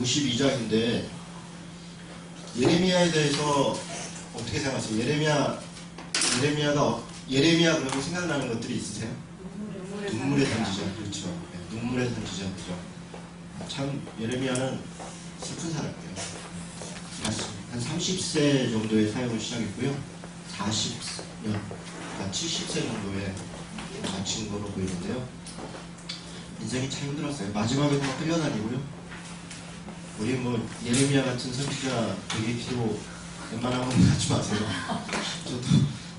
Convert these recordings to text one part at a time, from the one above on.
52장인데 예레미야에 대해서 어떻게 생각하세요? 예레미야 그러면 생각나는 것들이 있으세요? 눈물의 선지자, 그렇죠. 네, 눈물의 선지자, 그죠. 참 예레미야는 슬픈 사람이에요. 한 30세 정도의 사역을 시작했고요. 40년, 그러니까 70세 정도에 마친 거로 보이는데요. 인생이 참 힘들었어요. 마지막에도 막 끌려다니고요. 우리 뭐 예레미야 같은 선지자 되게 필요 웬만하면 하지 마세요. 저도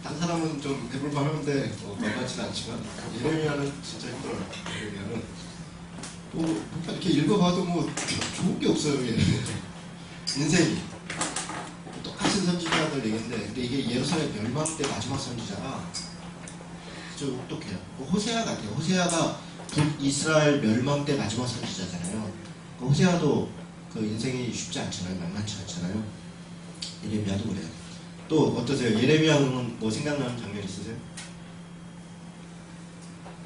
딴 사람은 좀 해볼만 하는데 만만치는 않지만 예레미야는 진짜 힘들어요. 예레미야는 또 이렇게 읽어봐도 뭐 좋은 게 없어요. 인생이 똑같은 선지자들 얘기인데 근데 이게 예루살렘 멸망 때 마지막 선지자가 좀 똑똑해요. 호세아 같아요. 호세아가 북이스라엘 멸망 때 마지막 선지자잖아요. 호세아도 그 인생이 쉽지 않잖아요. 만만치 않잖아요. 예레미야도 그래요. 또 어떠세요? 예레미야 그러면 뭐 생각나는 장면 있으세요?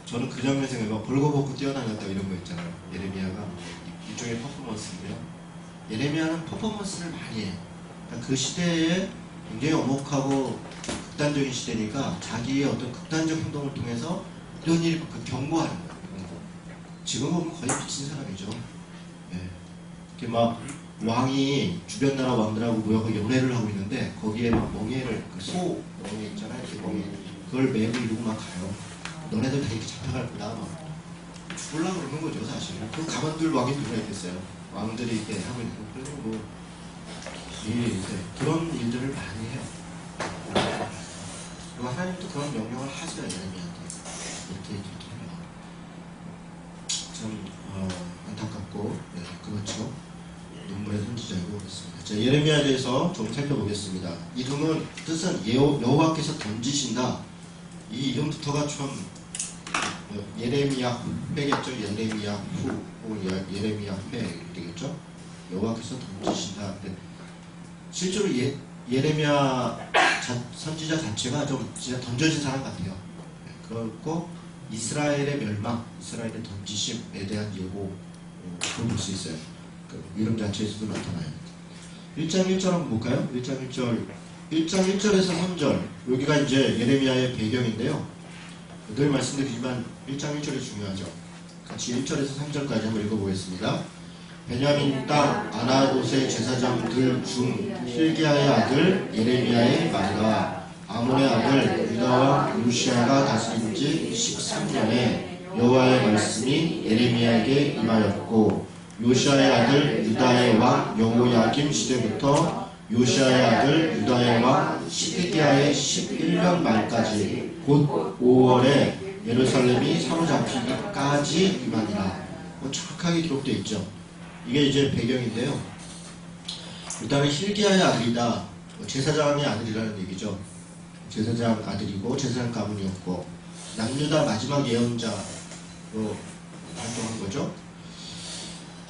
저는 그 장면 생각해요. 벌거벗고 뛰어다녔다 이런 거 있잖아요. 예레미야가 일종의 퍼포먼스인데요. 예레미야는 퍼포먼스를 많이 해요. 그러니까 그 시대에 굉장히 엄혹하고 극단적인 시대니까 자기의 어떤 극단적 행동을 통해서 이런 일을 경고하는 거예요. 지금 보면 거의 미친 사람이죠. 예. 이렇게 막 왕이 주변 나라 왕들하고 모여서 연회를 하고 있는데 거기에 막 멍에를 소 멍에 있잖아요. 이렇게 멍에 그걸 메고 이러고 막 가요. 너네들 다 이렇게 잡혀갈 거다. 막 죽으려고 그러는 거죠 사실. 그럼 가만둘 왕이 누가 있겠어요. 왕들이 이렇게 하고 있는 거. 그래서 뭐 그런 일들을 많이 해요. 그리고 하나님도 그런 명령을 하시죠. 예레미야한테 이렇게 해요. 참 안타깝고 그렇죠. 눈물의 선지자이고 그렇습니다. 자, 예레미야에 대해서 좀 살펴보겠습니다. 이름은 뜻은 여호와께서 던지신다. 이 이름부터가 참 예레미야 회겠죠. 예레미야 후 혹은 예레미야 회 되겠죠. 여호와께서 던지신다. 실제로 예레미야 선지자 자체가 좀 진짜 던져진 사람 같아요. 그렇고 이스라엘의 멸망, 이스라엘의 던지심에 대한 예고 그걸 볼 수 있어요. 그 이름 자체에서도 나타나요. 1장 1절 한번 볼까요? 1장 1절에서 3절 여기가 이제 예레미야의 배경인데요. 늘 말씀드리지만 1장 1절이 중요하죠. 같이 1절에서 3절까지 한번 읽어보겠습니다. 베냐민 땅 아나돗의 제사장들 중 hil기야의 아들 예레미야의 말이라. 아몬의 아들 유다와 요시야가 다스린 지 13년에 여호와의 말씀이 예레미야에게 임하였고 요시야의 아들 유다의 왕 여호야김 시대부터 요시야의 아들 유다의 왕 시드기야의 11년 말까지 곧 5월에 예루살렘이 사로잡히기까지 임하니라. 정확하게 기록되어 있죠. 이게 이제 배경인데요. 일단은 hil기야의 아들이다. 제사장의 아들이라는 얘기죠. 제사장 아들이고 제사장 가문이었고 남유다 마지막 예언자로 활동한 거죠.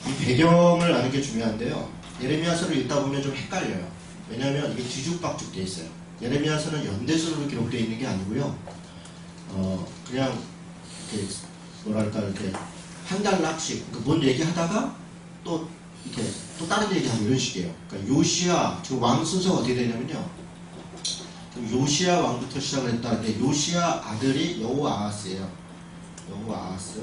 이 배경을 아는 게 중요한데요. 예레미야서를 읽다 보면 좀 헷갈려요. 왜냐하면 이게 뒤죽박죽 되어 있어요. 예레미야서는 연대서로 기록되어 있는 게 아니고요. 그냥 이렇게 뭐랄까 이렇게 한 단락씩 뭔 얘기하다가 또 이렇게 또 다른 얘기하고 이런 식이에요. 그러니까 요시야 저 왕 순서가 어떻게 되냐면요. 요시야 왕부터 시작을 했다는데 요시야 아들이 여호아하스예요. 여호아하스.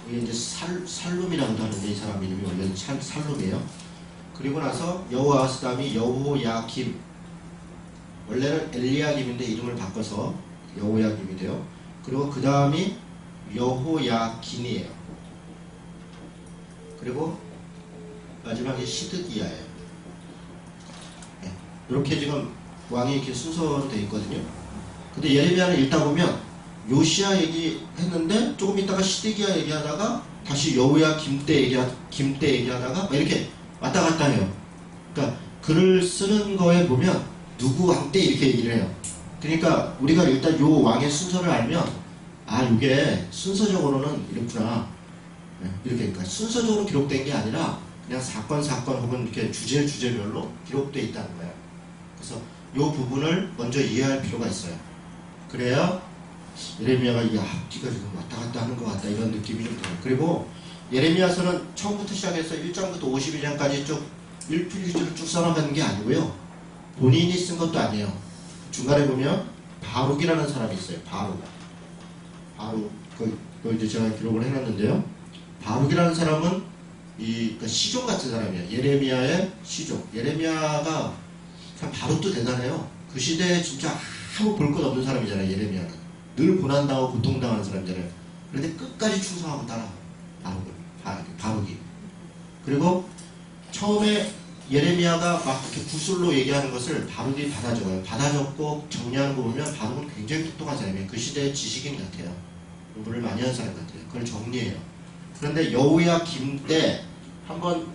이게 이제 살룸이라고도 하는데 이 사람 이름이 원래는 살룸이에요. 그리고 나서 여호아하스 다음이 여호야김. 원래는 엘리야김인데 이름을 바꿔서 여호야김이 돼요. 그리고 그 다음이 여호야긴이에요. 그리고 마지막에 시드기야예요. 네. 이렇게 지금 왕이 이렇게 순서로 되어 있거든요. 근데 예레미야는 읽다 보면 요시야 얘기했는데 조금 있다가 시드기야 얘기하다가 다시 여호야김 때 얘기하다가 막 이렇게 왔다 갔다 해요. 그러니까 글을 쓰는 거에 보면 누구 왕 때 이렇게 얘기를 해요. 그러니까 우리가 일단 요 왕의 순서를 알면 아 이게 순서적으로는 이렇구나. 이렇게 그러니까 순서적으로 기록된 게 아니라 그냥 사건 혹은 이렇게 주제별로 기록되어 있다는 거예요. 그래서 이 부분을 먼저 이해할 필요가 있어요. 그래야 예레미야가 이 앞뒤가 지금 왔다 갔다 하는 것 같다 이런 느낌이 좀 들어요. 그리고 예레미야서는 처음부터 시작해서 1장부터 52장까지 쭉 일필휘주로 쭉 써나가는 게 아니고요. 본인이 쓴 것도 아니에요. 중간에 보면 바룩이라는 사람이 있어요. 바룩. 그걸 이제 제가 기록을 해놨는데요. 바룩이라는 사람은 그 시종 같은 사람이에요. 예레미야의 시종. 예레미야가 참 바룩도 대단해요. 그 시대에 진짜 아무 볼 것 없는 사람이잖아요. 예레미야는 늘 고난당하고 고통당하는 사람이잖아요. 그런데 끝까지 충성하고 따라 바룩이. 그리고 처음에 예레미야가 막 이렇게 구술로 얘기하는 것을 바룩이 받아 적어요. 받아 적고 정리하는 거 보면 바룩은 굉장히 똑똑한 사람이에요. 그 시대의 지식인 같아요. 공부를 많이 한 사람 같아요. 그걸 정리해요. 그런데 여호야김 때 한번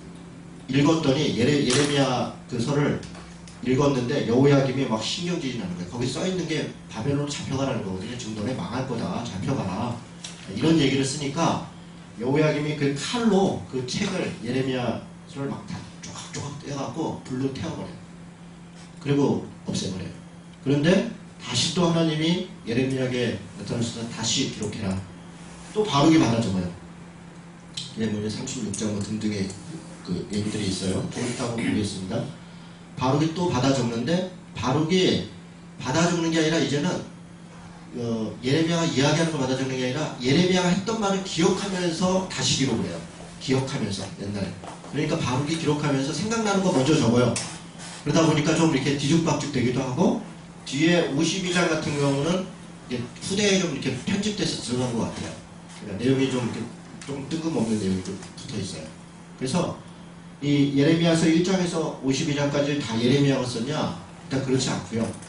읽었더니 예레미야 그 설을 읽었는데 여호야김이 막 신경질이 나는 거예요. 거기 써있는 게 바벨론 잡혀가라는 거거든요. 지금 너네 망할 거다. 잡혀가라. 이런 얘기를 쓰니까 여호야김이 그 칼로 그 책을 예레미야 설을 막 다 조각조각 떼갖고 불로 태워버려요. 그리고 없애버려요. 그런데 다시 또 하나님이 예레미야에게 나타나셔서 다시 기록해라. 또 바룩이 받아 적어요. 예레미야 36장 뭐 등등의 그 얘기들이 있어요. 좀 이따 보겠습니다. 바룩이 또 받아 적는데 바룩이 받아 적는 게 아니라 이제는 예레미야가 이야기하는 걸 받아 적는 게 아니라 예레미야가 했던 말을 기억하면서 다시 기록을 해요. 기억하면서 옛날에. 그러니까 바룩이 기록하면서 생각나는 거 먼저 적어요. 그러다 보니까 좀 이렇게 뒤죽박죽 되기도 하고 뒤에 52장 같은 경우는 후대에 좀 이렇게 편집돼서 들어간 것 같아요. 그러니까 내용이 좀 이렇게 좀 뜬금없는 내용이 좀 붙어 있어요. 그래서 이 예레미야서 1장에서 52장까지 다 예레미야가 썼냐? 일단 그렇지 않고요.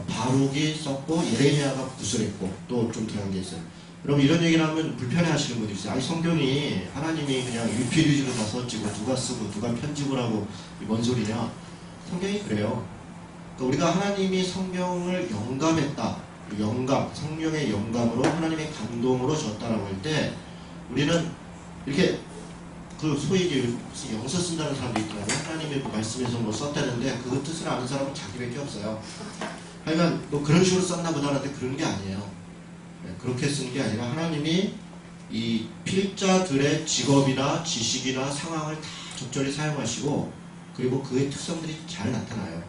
바룩이 썼고 예레미야가 구술했고 또 좀 들어간 게 있어요. 여러분 이런 얘기를 하면 불편해 하시는 분들이 있어요. 아니 성경이 하나님이 그냥 일필휘주로 다 썼지고 누가 쓰고 누가 편집을 하고 뭔 소리냐. 성경이 그래요. 그러니까 우리가 하나님이 성경을 영감했다. 영감, 성령의 영감으로 하나님의 감동으로 줬다라고 할 때 우리는 이렇게 그 소위 무슨 영서 쓴다는 사람도 있더라고요. 하나님의 말씀에서 뭐 썼다는데 그 뜻을 아는 사람은 자기밖에 없어요. 하여간 뭐 그런 식으로 썼나 보다 하는데 그런 게 아니에요. 그렇게 쓴 게 아니라 하나님이 이 필자들의 직업이나 지식이나 상황을 다 적절히 사용하시고 그리고 그의 특성들이 잘 나타나요.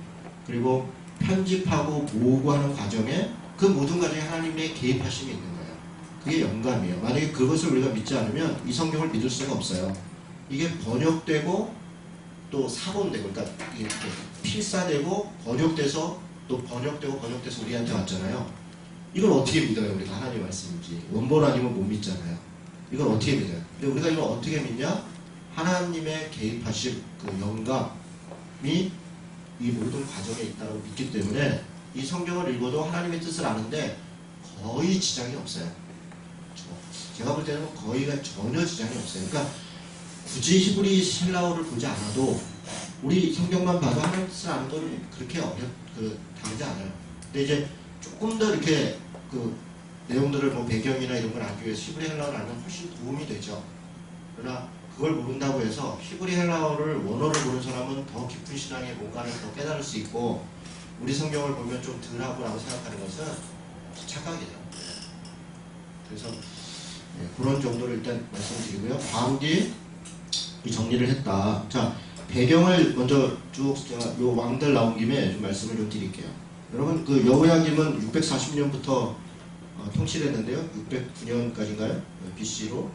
그리고 편집하고 모으고 하는 과정에 그 모든 과정에 하나님의 개입하심이 있는 거예요. 그게 영감이에요. 만약에 그것을 우리가 믿지 않으면 이 성경을 믿을 수가 없어요. 이게 번역되고 또 사본되고 그러니까 이게 필사되고 번역돼서 또 번역되고 번역돼서 우리한테 왔잖아요. 이걸 어떻게 믿어요? 우리가 하나님의 말씀인지 원본 아니면 못 믿잖아요. 이걸 어떻게 믿어요? 근데 우리가 이걸 어떻게 믿냐? 하나님의 개입하신 그 영감이 이 모든 과정에 있다고 믿기 때문에 이 성경을 읽어도 하나님의 뜻을 아는데 거의 지장이 없어요. 제가 볼 때는 거의가 전혀 지장이 없어요. 그러니까 굳이 히브리 헬라어를 보지 않아도 우리 성경만 봐도 하나님 뜻을 아는 건 그렇게 다르지 않아요. 근데 이제 조금 더 이렇게 그 내용들을 뭐 배경이나 이런 걸 알기 위해서 히브리 헬라어를 알면 훨씬 도움이 되죠. 그러나 그걸 모른다고 해서 히브리 헬라어를 원어를 보는 사람은 더 깊은 신앙의 뭔가를 더 깨달을 수 있고 우리 성경을 보면 좀 덜하고라고 생각하는 것은 착각이죠. 그래서 그런 정도를 일단 말씀드리고요. 바룩이 정리를 했다. 자, 배경을 먼저 쭉 요 왕들 나온 김에 좀 말씀을 좀 드릴게요. 여러분 그 여호야김은 640년부터 통치했는데요. 609년까지인가요? BC로.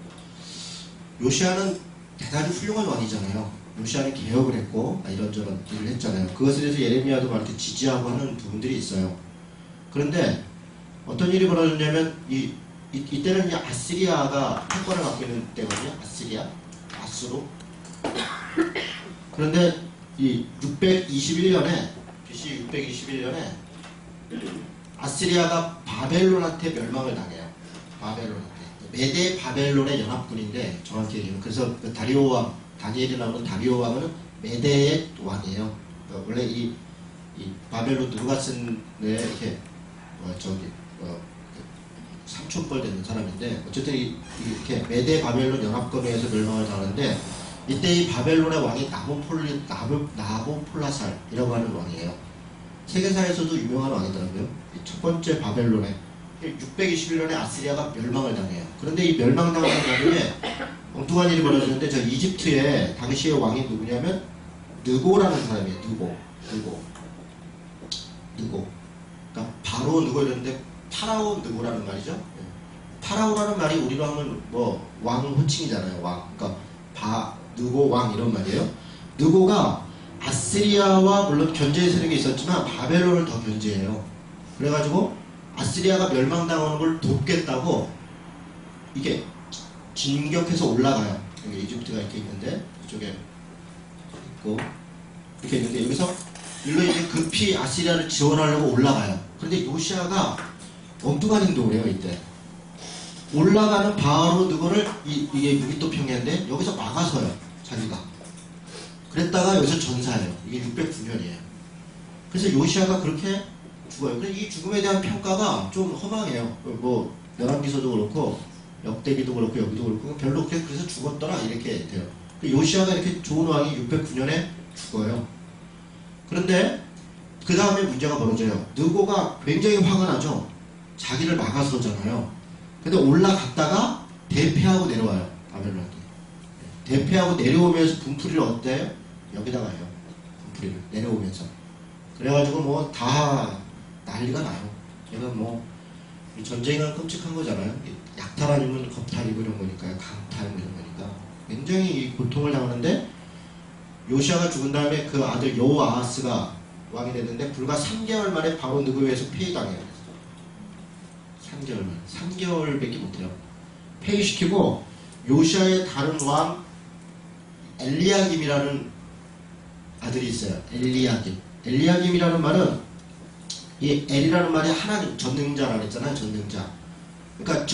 요시아는 대단히 훌륭한 왕이잖아요. 요시아는 개혁을 했고 이런저런 일을 했잖아요. 그것에 대해서 예레미야도 막 이렇게 지지하고 하는 부분들이 있어요. 그런데 어떤 일이 벌어졌냐면 이때는 이제 아시리아가 패권을 갖고 있는 때거든요. 아수로. 그런데 이 621년에 BC 621년에 아시리아가 바벨론한테 멸망을 당해요. 바벨론한테. 메대 바벨론의 연합군인데 정확히 얘기하면 그래서 그 다리오 왕, 다니엘이 나오는 다리오 왕은 메대의 왕이에요. 그러니까 원래 이 바벨론 누르갓슨의 이렇게 삼촌뻘 되는 사람인데 어쨌든 이렇게 메대 바벨론 연합군에서 멸망을 당하는데 이때 이 바벨론의 왕이 나보폴라살이라고 하는 왕이에요. 세계사에서도 유명한 왕이더라고요. 첫 번째 바벨론에 621년에 아시리아가 멸망을 당해요. 그런데 이 멸망당하는 나중에 엉뚱한 일이 벌어지는데 저 이집트의 당시의 왕이 누구냐면 느고라는 사람이에요. 느고. 그러니까 바로 느고 이러는데 파라오 느고라는 말이죠. 파라오라는 말이 우리로 하면 뭐 왕 호칭이잖아요. 왕. 그러니까 느고 왕 이런 말이에요. 느고가 아시리아와 물론 견제 세력이 있었지만 바벨론을 더 견제해요. 그래가지고 아시리아가 멸망당하는 걸 돕겠다고 이게 진격해서 올라가요. 여기 이집트가 이렇게 있는데 이쪽에 있고 이렇게 있는데 여기서 일로 이제 급히 아시리아를 지원하려고 올라가요. 그런데 요시아가 엉뚱한 행동을 해요. 이때 올라가는 바로 누구를 이게 무기토 평야인데 여기서 막아서요. 자기가 그랬다가 여기서 전사해요. 이게 609년이에요. 그래서 요시아가 그렇게 죽어요. 그래서 이 죽음에 대한 평가가 좀 허망해요. 뭐 열왕기서도 그렇고 역대기도 그렇고 여기도 그렇고 별로 그래서 죽었더라 이렇게 돼요. 요시아가 이렇게 좋은 왕이 609년에 죽어요. 그런데 그 다음에 문제가 벌어져요. 느고가 굉장히 화가 나죠. 자기를 막아서잖아요. 근데 올라갔다가 대패하고 내려와요. 바벨론에 대패하고 내려오면서 분풀이를 어때요? 여기다가 해요. 분풀이를 내려오면서 그래가지고 뭐 다 난리가 나요. 이건 뭐 전쟁은 끔찍한 거잖아요. 약탈 아니면 겁탈이고 이런 거니까요. 강탈 이런 거니까 굉장히 고통을 당하는데 요시아가 죽은 다음에 그 아들 여호아하스가 왕이 됐는데 불과 3개월 만에 바로 느고에서 폐위당해요. 3개월 만에 3개월밖에 못해요. 폐위시키고 요시아의 다른 왕 엘리야김이라는 아들이 있어요. 엘리야김이라는 말은 이 엘이라는 말이 하나님, 전능자라고 했잖아요. 전능자. 그러니까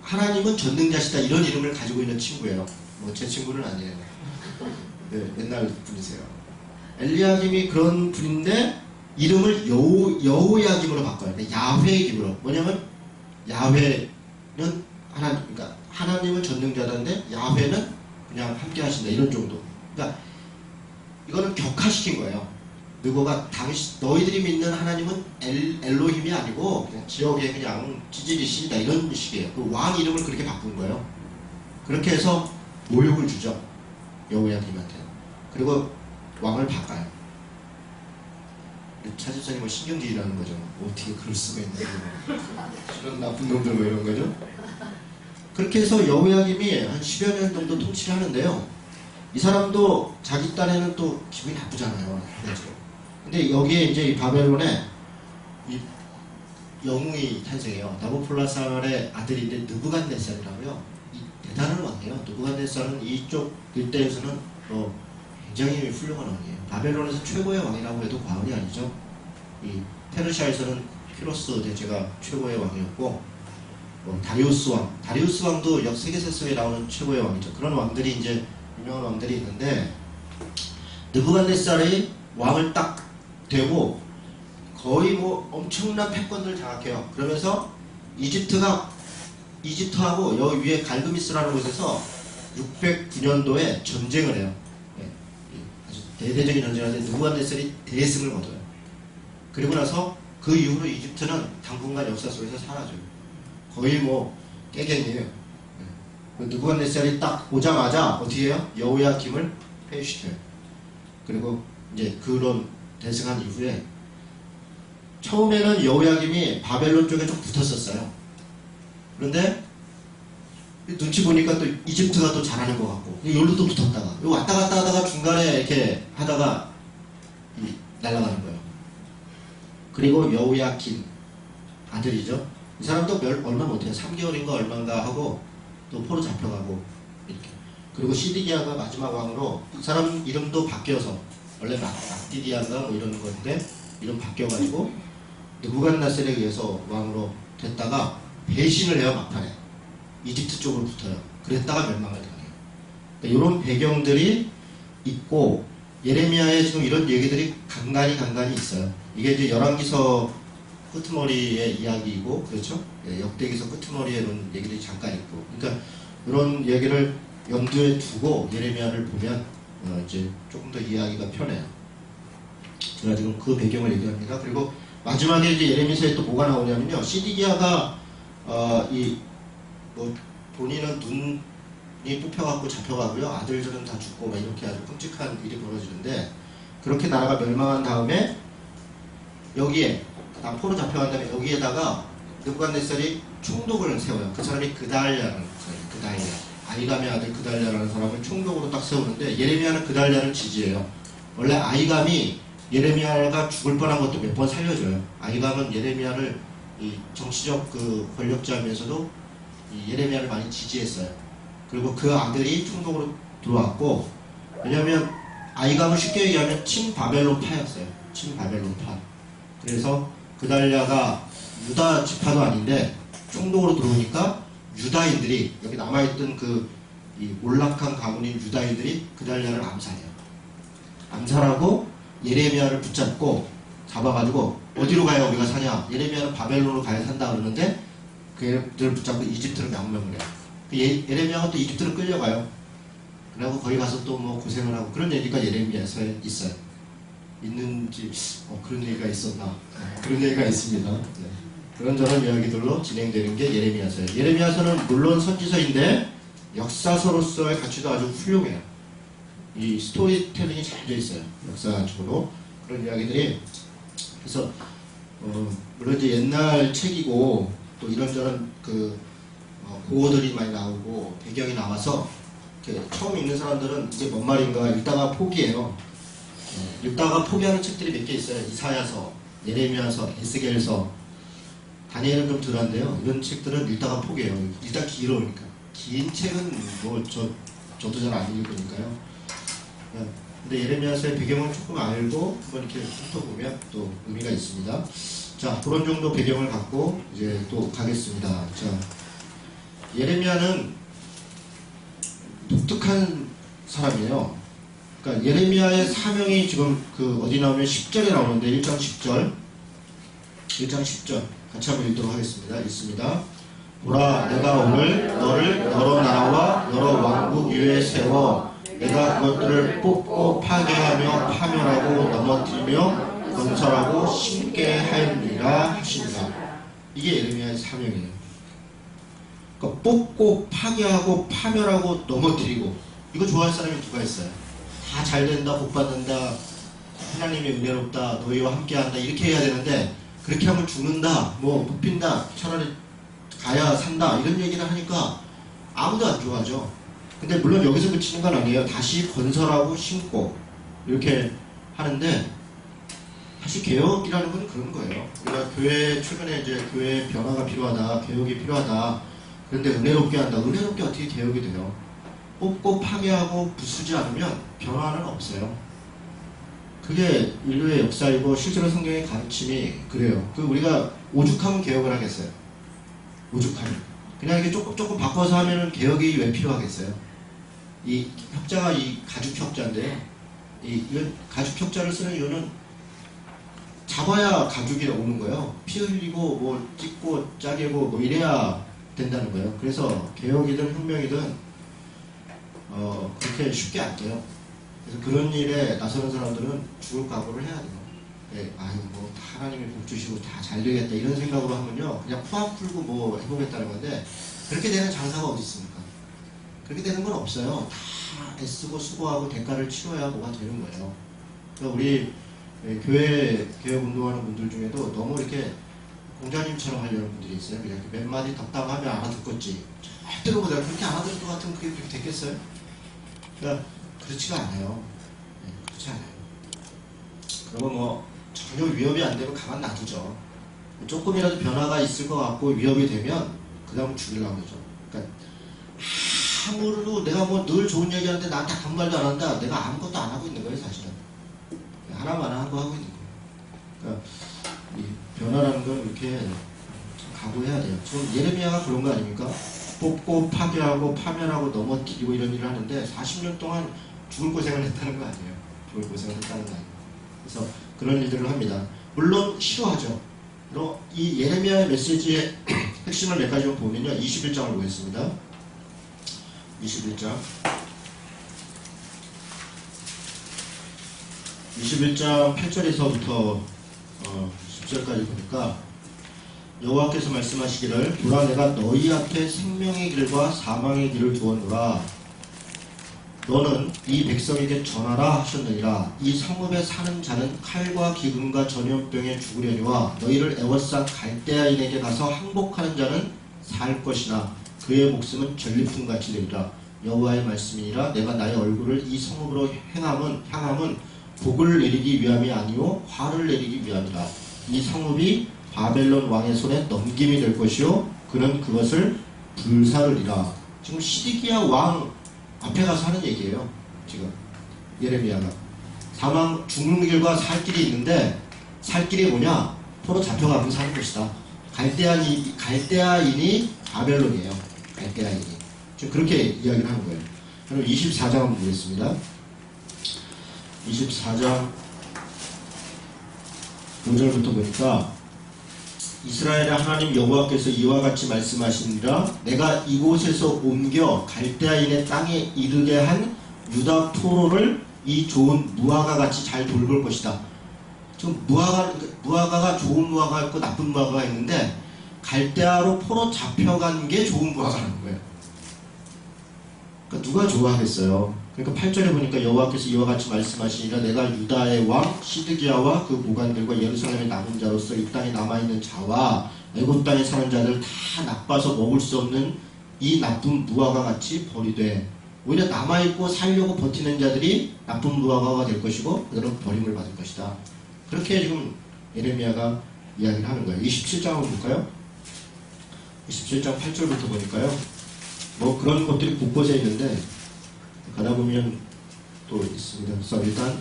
하나님은 전능자시다 이런 이름을 가지고 있는 친구예요. 뭐 제 친구는 아니에요. 네, 옛날 분이세요. 엘리야김이 그런 분인데 이름을 여호야김으로 바꿔요. 야훼김으로. 뭐냐면 야훼는 하나님, 그러니까 하나님은 전능자다는데 야훼는 그냥 함께 하신다 이런 정도. 그러니까 이거는 격화시킨 거예요. 느고가 너희들이 믿는 하나님은 엘로힘이 아니고 그냥 지역에 그냥 찌질이신다 이런 식이에요. 그 왕 이름을 그렇게 바꾼 거예요. 그렇게 해서 모욕을 주죠. 여호야김한테. 그리고 왕을 바꿔요. 차지선이 뭐 신경질이라는 거죠. 어떻게 그럴 수가 있나. 이런 나쁜 놈들 뭐 이런 거죠. 그렇게 해서 여호야김이 한 10여 년 정도 통치를 하는데요. 이 사람도 자기 딴에는 또 기분이 나쁘잖아요. 근데 여기에 이제 이 바벨론에 이 영웅이 탄생해요. 나부콜라살의 아들인데 느부갓네살이라고요. 대단한 왕이에요. 느부갓네살은 이쪽 일대에서는 굉장히 훌륭한 왕이에요. 바벨론에서 최고의 왕이라고 해도 과언이 아니죠. 이 페르시아에서는 피로스 대제가 최고의 왕이었고 다리우스 왕도 역세계사 속에 나오는 최고의 왕이죠. 그런 왕들이 이제 유명한 왕들이 있는데 느부갓네살이 왕을 딱 되고 거의 뭐 엄청난 패권을 장악해요. 그러면서 이집트하고 여기 위에 갈그미스라는 곳에서 609년도에 전쟁을 해요. 아주 대대적인 전쟁을 하는데 느부갓네살이 대승을 거둬요. 그리고 나서 그 이후로 이집트는 당분간 역사 속에서 사라져요. 거의 뭐 깨갱이에요. 느부갓네살이 딱 오자마자 어떻게 해요? 여호야김을 폐위시켜요. 그리고 이제 그런 대승한 이후에 처음에는 여호야김이 바벨론 쪽에 좀 붙었었어요. 그런데 눈치 보니까 또 이집트가 또 잘하는 것 같고 여기로 또 붙었다가 왔다 갔다 하다가 중간에 이렇게 하다가 날아가는 거예요. 그리고 여호야김 아들이죠. 이 사람도 얼마 못해요. 3개월인가 얼마인가 하고 또 포로 잡혀가고 이렇게. 그리고 시드기야가 마지막 왕으로 이 사람 이름도 바뀌어서 원래 막디디아인가 뭐 이런 건데 이름 바뀌어가지고 느부갓네살에 의해서 왕으로 됐다가 배신을 해요. 막판에 이집트 쪽으로 붙어요. 그랬다가 멸망을 당해요. 그러니까 이런 배경들이 있고 예레미야에 지금 이런 얘기들이 간간히 있어요. 이게 이제 열왕기서 끄트머리의 이야기이고 그렇죠? 역대기서 끄트머리에 이런 얘기들이 잠깐 있고 그러니까 이런 얘기를 염두에 두고 예레미야를 보면 이제 조금 더 이해하기가 편해요. 제가 지금 그 배경을 얘기합니다. 그리고 마지막에 이제 예레미야에 또 뭐가 나오냐면요. 시드기야가 본인은 뽑혀갖고 잡혀가고요. 아들들은 다 죽고 막 이렇게 아주 끔찍한 일이 벌어지는데, 그렇게 나라가 멸망한 다음에 여기에 포로 잡혀간 다음에 여기에다가 느부갓네살이 총독을 세워요. 그 사람이 그달랴라는 사람이에요. 그달랴. 아이감의 아들 그달랴라는 사람을 총독으로 딱 세우는데, 예레미야는 그달랴를 지지해요. 원래 아이감이 예레미야가 죽을 뻔한 것도 몇 번 살려줘요. 아이감은 예레미야를 이 정치적 그 권력자면서도 이 예레미야를 많이 지지했어요. 그리고 그 아들이 총독으로 들어왔고, 왜냐하면 아이감은 쉽게 얘기하면 친바벨론파였어요. 친바벨론파. 그래서 그달랴가 유다 지파도 아닌데 총독으로 들어오니까 유다인들이, 여기 남아있던 이 몰락한 가문인 유다인들이 그달랴를 암살해요. 암살하고 예레미야를 붙잡고 잡아가지고 어디로 가야 우리가 사냐? 예레미야는 바벨론으로 가야 산다 그러는데 그 애들을 붙잡고 이집트로 명령을 해요. 예레미야가 또 이집트로 끌려가요. 그리고 거기 가서 또 뭐 고생을 하고, 그런 얘기가 예레미야서에 있어요. 있는지 그런 얘기가 있었나? 그런 얘기가 있습니다. 네. 그런저런 이야기들로 진행되는 게 예레미야서예요. 예레미야서는 물론 선지서인데 역사서로서의 가치도 아주 훌륭해요. 이 스토리텔링이 잘 되어 있어요. 역사적으로 그런 이야기들이. 그래서 물론 이제 옛날 책이고 또 이런저런 고어들이 많이 나오고 배경이 나와서 처음 읽는 사람들은 이게 뭔 말인가 읽다가 포기해요. 읽다가 포기하는 책들이 몇 개 있어요. 이사야서, 예레미야서, 에스겔서, 다니엘은 좀 덜한데요. 이런 책들은 읽다가 포기해요. 일단 길어니까. 긴 책은 뭐 저도 잘 안 읽으니까요. 근데 예레미야서의 배경을 조금 알고 한번 이렇게 훑어보면 또 의미가 있습니다. 자, 그런 정도 배경을 갖고 이제 또 가겠습니다. 자, 예레미야는 독특한 사람이에요. 그러니까 예레미야의 사명이 지금 어디 나오면 10절에 나오는데 1장 10절 같이 한번 읽도록 하겠습니다. 읽습니다. 보라, 내가 오늘 너를 여러 나라와 여러 왕국 위에 세워 내가 그것들을 뽑고 파괴하며 파멸하고 넘어뜨리며 건설하고 심게 하였느니라 하신다. 이게 예레미야의 사명이에요. 그러니까 뽑고 파괴하고 파멸하고 넘어뜨리고, 이거 좋아할 사람이 누가 있어요? 다 잘된다, 복받는다, 하나님이 은혜롭다, 너희와 함께한다 이렇게 해야 되는데, 그렇게 하면 죽는다, 뭐 뽑힌다, 차라리 가야 산다 이런 얘기를 하니까 아무도 안 좋아하죠. 근데 물론 여기서 그치는 건 아니에요. 다시 건설하고 심고 이렇게 하는데, 사실 개혁이라는 건 그런 거예요. 우리가 최근에 이제 교회 변화가 필요하다, 개혁이 필요하다. 그런데 은혜롭게 한다. 은혜롭게 어떻게 개혁이 돼요? 뽑고 파괴하고 부수지 않으면 변화는 없어요. 그게 인류의 역사이고 실제로 성경의 가르침이 그래요. 우리가 오죽하면 개혁을 하겠어요. 오죽하면. 그냥 이렇게 조금 바꿔서 하면은 개혁이 왜 필요하겠어요? 이 협자가 이 가죽 협자인데, 이런 가죽 협자를 쓰는 이유는 잡아야 가죽이 오는 거예요. 피 흘리고 뭐 찢고 짜개고 뭐 이래야 된다는 거예요. 그래서 개혁이든 혁명이든 그렇게 쉽게 안 돼요. 그래서 그런 일에 나서는 사람들은 죽을 각오를 해야 돼요. 네, 뭐 하나님이 복 주시고 다 잘 되겠다 이런 생각으로 하면요, 그냥 코앞 풀고 뭐 해보겠다는 건데, 그렇게 되는 장사가 어디 있습니까? 그렇게 되는 건 없어요. 다 애쓰고 수고하고 대가를 치러야 뭐가 되는 거예요. 그러니까 우리 교회 개혁 운동하는 분들 중에도 너무 이렇게 공자님처럼 하려는 분들이 있어요. 그냥 몇 마디 덕담하면 알아듣겠지. 절대로 내가 그렇게 알아들을 것 같으면 그게 그렇게 됐겠어요? 그러니까 그렇지가 않아요. 네, 그렇지 않아요. 그러면 뭐 전혀 위협이 안 되면 가만 놔두죠. 조금이라도 변화가 있을 것 같고 위협이 되면 그 다음은 죽이려고 하죠. 그러니까 아무래도 내가 뭐 늘 좋은 얘기하는데 나한테 아무 말도 안 한다. 내가 아무것도 안 하고 있는 거예요, 사실은. 하나만 한 거 하고 있는 거예요. 그러니까 이 변화라는 건 이렇게 각오해야 돼요. 지금 예레미야가 그런 거 아닙니까? 뽑고 파괴하고 파멸하고 넘어뜨리고 이런 일을 하는데 40년 동안 죽을 고생을 했다는 거 아니에요. 죽을 고생을 했다는 거 아니에요. 그래서 그런 일들을 합니다. 물론 싫어하죠. 이 예레미야의 메시지의 핵심을 몇 가지만 보면요. 21장을 보겠습니다. 21장 8절에서부터 10절까지 보니까 여호와께서 말씀하시기를 보라 내가 너희 앞에 생명의 길과 사망의 길을 두었노라. 너는 이 백성에게 전하라 하셨느니라. 이 성읍에 사는 자는 칼과 기근과 전염병에 죽으려니와 너희를 애워싼 갈대아인에게 가서 항복하는 자는 살 것이나 그의 목숨은 전리품같이 되리라. 여호와의 말씀이니라. 내가 나의 얼굴을 이 성읍으로 향함은 복을 내리기 위함이 아니요 화를 내리기 위함이라. 이 성읍이 바벨론 왕의 손에 넘김이 될 것이요 그는 그것을 불사르리라. 지금 시드기야 왕 앞에 가서 하는 얘기예요. 지금 예레미야가 죽는 길과 살 길이 있는데 살 길이 뭐냐? 포로 잡혀가면 사는 것이다. 갈대아인이 바벨론이에요. 갈대아인이 지금 그렇게 이야기를 하는 거예요. 그럼 24장 한번 보겠습니다. 24장 5절부터 보니까 이스라엘의 하나님 여호와께서 이와 같이 말씀하시니라. 내가 이곳에서 옮겨 갈대아인의 땅에 이르게 한 유다 포로를 이 좋은 무화과 같이 잘 돌볼 것이다. 지금 무화과가 좋은 무화과가 있고 나쁜 무화과가 있는데 갈대아로 포로 잡혀간 게 좋은 무화과라는 거예요. 그러니까 누가 좋아하겠어요. 그러니까 8절에 보니까 여호와께서 이와 같이 말씀하시니라. 내가 유다의 왕 시드기야와 그 보관들과 예루살렘의 남은 자로서 이 땅에 남아있는 자와 애굽 땅에 사는 자들 다 나빠서 먹을 수 없는 이 나쁜 무화과 같이 버리되 오히려 남아있고 살려고 버티는 자들이 나쁜 무화과가 될 것이고 그들은 버림을 받을 것이다. 그렇게 지금 예레미야가 이야기를 하는 거예요. 27장 한번 볼까요? 27장 8절부터 보니까요. 뭐 그런 것들이 곳곳에 있는데 가다 보면 또 있습니다. 그래서 일단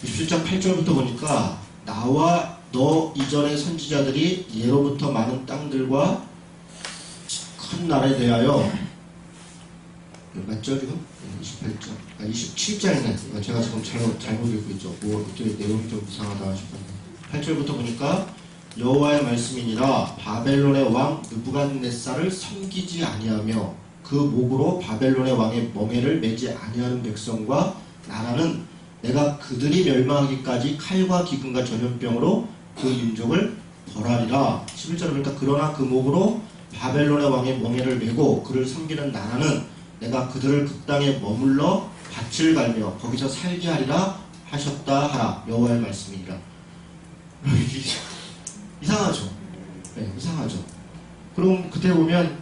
27장 8절부터 보니까 나와 너 이전의 선지자들이 예로부터 많은 땅들과 큰 나라에 대하여 맞죠 지금? 28장 27장이네. 제가 지금 잘못 읽고 있죠. 뭐 어떻게 내용이 좀 이상하다 싶었는데 8절부터 보니까 여호와의 말씀이니라. 바벨론의 왕 느부갓네살을 섬기지 아니하며 그 목으로 바벨론의 왕의 멍에를 매지 아니하는 백성과 나라는 내가 그들이 멸망하기까지 칼과 기근과 전염병으로 그 민족을 벌하리라. 11절에 보니까 그러나 그 목으로 바벨론의 왕의 멍에를 메고 그를 섬기는 나라는 내가 그들을 그 땅에 머물러 밭을 갈며 거기서 살게 하리라 하셨다 하라. 여호와의 말씀이니라. 이상하죠? 네, 이상하죠. 그럼 그때 보면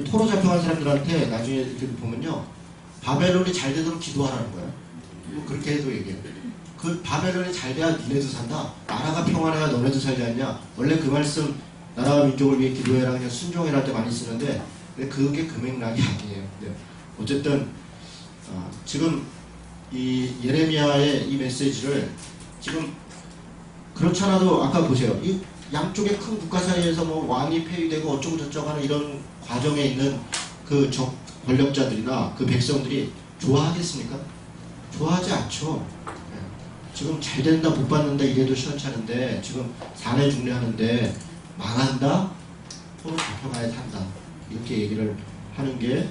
포로 잡혀간 사람들한테 나중에 이렇게 보면요, 바벨론이 잘 되도록 기도하라는 거예요. 뭐 그렇게 해도 얘기해요. 그 바벨론이 잘 돼야 니네도 산다. 나라가 평안해야 너네도 살지 않냐. 원래 그 말씀 나라와 민족을 위해 기도해라 그냥 순종해라 할 때 많이 쓰는데 그게 그 맥락이 아니에요. 네. 어쨌든 지금 이 예레미야의 이 메시지를 지금 그렇지 않아도 아까 보세요. 이 양쪽의 큰 국가 사이에서 뭐 왕이 폐위되고 어쩌고 저쩌고 하는 이런 과정에 있는 그 권력자들이나 그 백성들이 좋아하겠습니까? 좋아하지 않죠. 지금 잘 된다 복 받는다 이래도 시원찮은데 지금 사내 중례 하는데 망한다? 포로 잡혀가야 한다. 이렇게 얘기를 하는 게